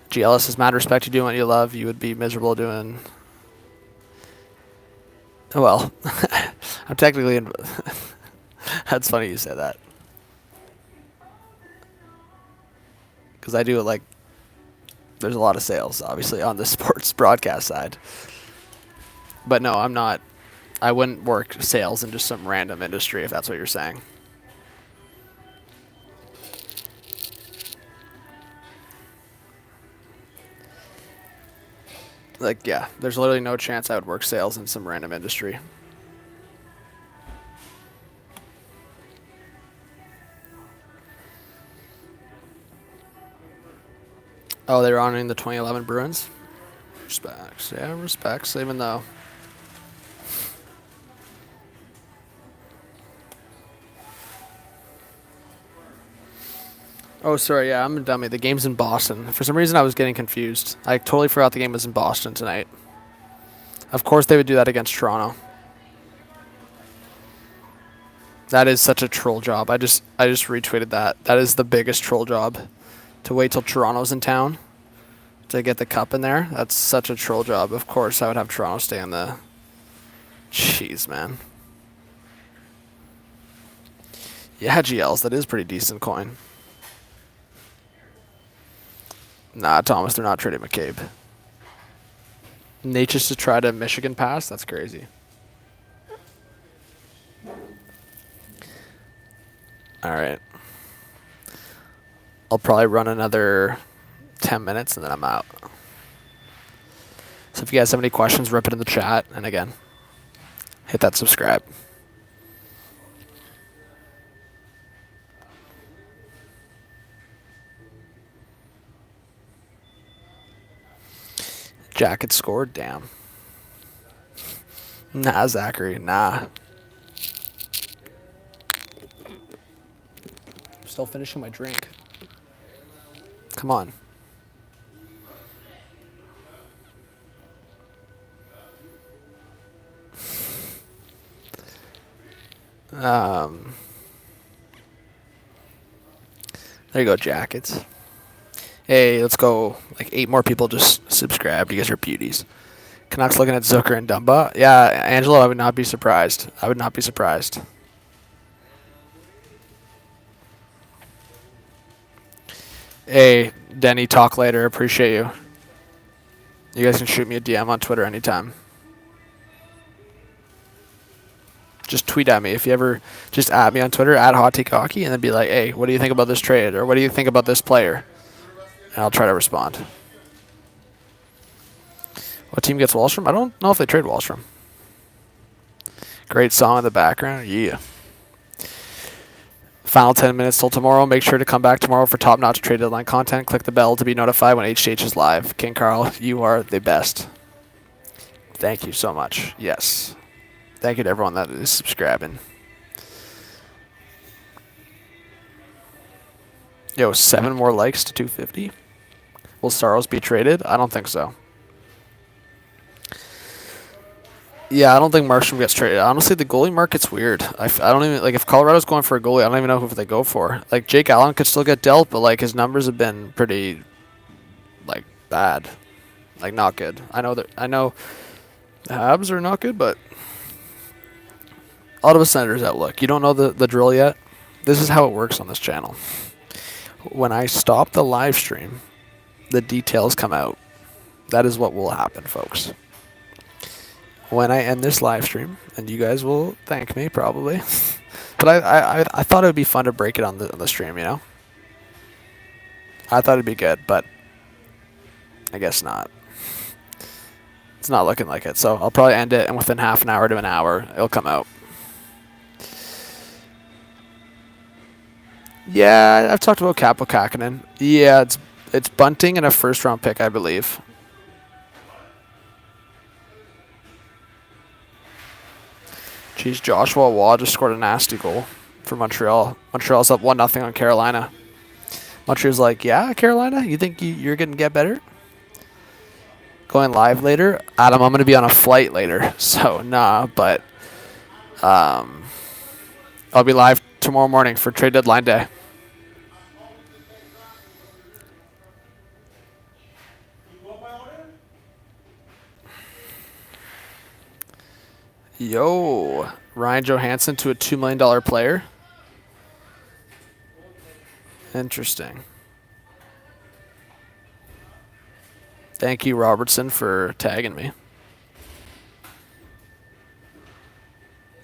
GLS says, mad respect, you doing what you love. You would be miserable doing... Well, I'm technically... That's funny you say that. Because I do it like... There's a lot of sales, obviously, on the sports broadcast side. But no, I'm not... I wouldn't work sales in just some random industry, if that's what you're saying. Like, yeah, there's literally no chance I would work sales in some random industry. Oh, they're honoring the 2011 Bruins? Respects. Yeah, respects, even though... Oh, sorry, yeah, I'm a dummy. The game's in Boston. For some reason, I was getting confused. I totally forgot the game was in Boston tonight. Of course they would do that against Toronto. That is such a troll job. I just retweeted that. That is the biggest troll job. To wait till Toronto's in town to get the cup in there. That's such a troll job. Of course, I would have Toronto stay in the... Jeez, man. Yeah, GLs. That is pretty decent coin. Nah, Thomas, they're not trading McCabe. Nature's to try to Michigan pass? That's crazy. Alright. I'll probably run another 10 minutes and then I'm out. So if you guys have any questions, rip it in the chat. And again, hit that subscribe. Jacket scored? Damn. Nah, Zachary. Nah. I'm still finishing my drink. Come on. There you go, Jackets. Hey, let's go. Like 8 more people just subscribed. You guys are beauties. Canucks looking at Zucker and Dumba. Yeah, Angelo, I would not be surprised. I would not be surprised. Hey, Denny, talk later. Appreciate you. You guys can shoot me a DM on Twitter anytime. Just tweet at me. If you ever just at me on Twitter, at Hot Take Hockey, and then be like, hey, what do you think about this trade? Or what do you think about this player? And I'll try to respond. What team gets Wallstrom? I don't know if they trade Wallstrom. Great song in the background. Yeah. Final 10 minutes till tomorrow. Make sure to come back tomorrow for top-notch trade deadline content. Click the bell to be notified when HH is live. King Carl, you are the best. Thank you so much. Yes. Thank you to everyone that is subscribing. Yo, 7 more likes to 250. Will Saros be traded? I don't think so. Yeah, I don't think Markstrom gets traded. Honestly, the goalie market's weird. I don't even... Like, if Colorado's going for a goalie, I don't even know who they go for. Like, Jake Allen could still get dealt, but, like, his numbers have been pretty, like, bad. Like, not good. I know the Habs are not good, but... Ottawa Senators outlook. You don't know the drill yet? This is how it works on this channel. When I stop the live stream, the details come out. That is what will happen, folks. When I end this live stream, and you guys will thank me probably, but I thought it would be fun to break it on the stream, you know? I thought it'd be good, but I guess not. It's not looking like it, so I'll probably end it, and within half an hour to an hour, it'll come out. Yeah, I've talked about Kaapo Kähkönen. Yeah, it's Bunting and a first-round pick, I believe. Jeez, Joshua Waugh just scored a nasty goal for Montreal. Montreal's up 1-0 on Carolina. Montreal's like, yeah, Carolina, you think you're going to get better? Going live later? Adam, I'm going to be on a flight later, so nah, but I'll be live tomorrow morning for trade deadline day. Yo, Ryan Johansson to a $2 million player. Interesting. Thank you, Robertson, for tagging me.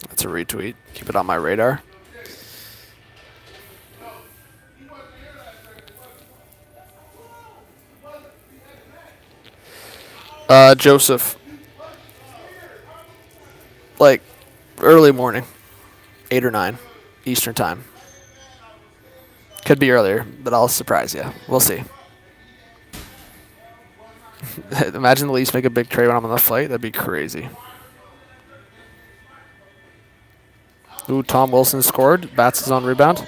That's a retweet. Keep it on my radar. Joseph. Like, early morning. 8 or 9 Eastern time. Could be earlier, but I'll surprise you. We'll see. Imagine the Leafs make a big trade when I'm on the flight. That'd be crazy. Ooh, Tom Wilson scored. Bats is on rebound.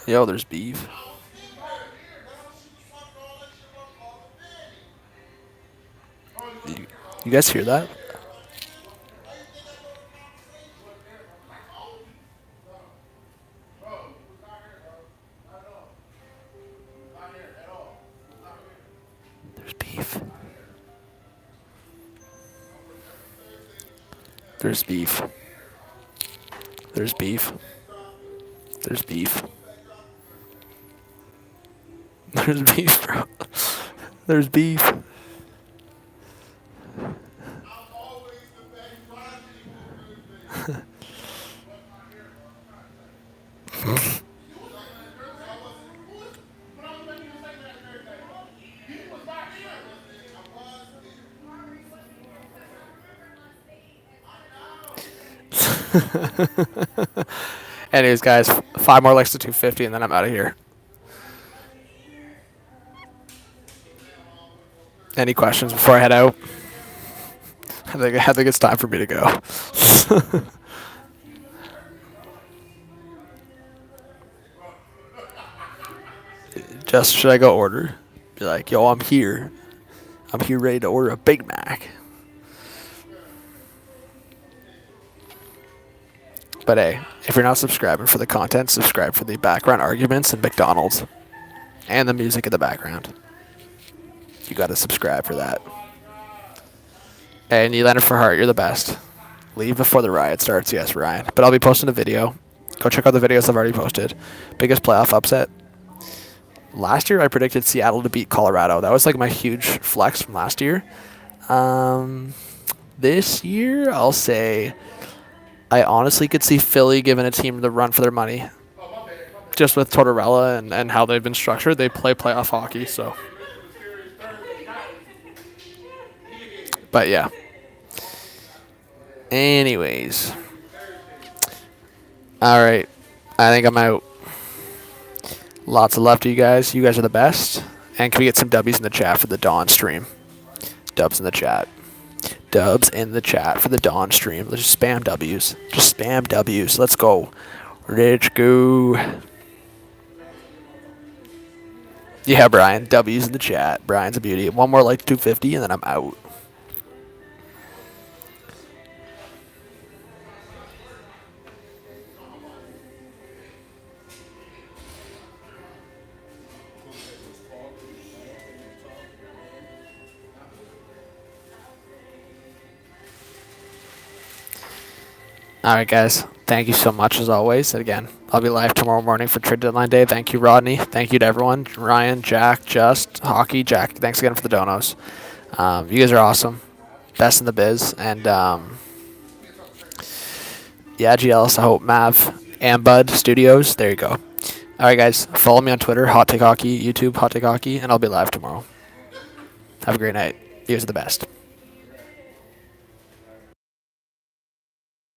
Yo, there's beef. You guys hear that? There's beef. There's beef. There's beef. There's beef. There's beef, bro. There's beef. Anyways, guys, 5 more legs to 250, and then I'm out of here. Any questions before I head out? I think it's time for me to go. Just should I go order? Be like, yo, I'm here. I'm here ready to order a Big Mac. But hey, if you're not subscribing for the content, subscribe for the background arguments and McDonald's. And the music in the background. You gotta subscribe for that. Hey, Nylander for Heart, you're the best. Leave before the riot starts, yes, Ryan. But I'll be posting a video. Go check out the videos I've already posted. Biggest playoff upset. Last year, I predicted Seattle to beat Colorado. That was like my huge flex from last year. This year, I'll say I honestly could see Philly giving a team the run for their money. Just with Tortorella and how they've been structured, they play playoff hockey, so. But yeah. Anyways. All right. I think I'm out. Lots of love to you guys. You guys are the best. And can we get some W's in the chat for the Dawn stream? Dubs in the chat. Dubs in the chat for the Dawn stream. Let's just spam W's. Just spam W's. Let's go. Let's go. Yeah, Brian. W's in the chat. Brian's a beauty. One more like 250 and then I'm out. All right, guys. Thank you so much, as always. And again, I'll be live tomorrow morning for trade deadline day. Thank you, Rodney. Thank you to everyone. Ryan, Jack, Just, Hockey, Jack. Thanks again for the donos. You guys are awesome. Best in the biz. And, yeah, GLS, I hope, Mav, and Bud Studios. There you go. All right, guys. Follow me on Twitter, Hot Take Hockey, YouTube, Hot Take Hockey, and I'll be live tomorrow. Have a great night. You guys are the best.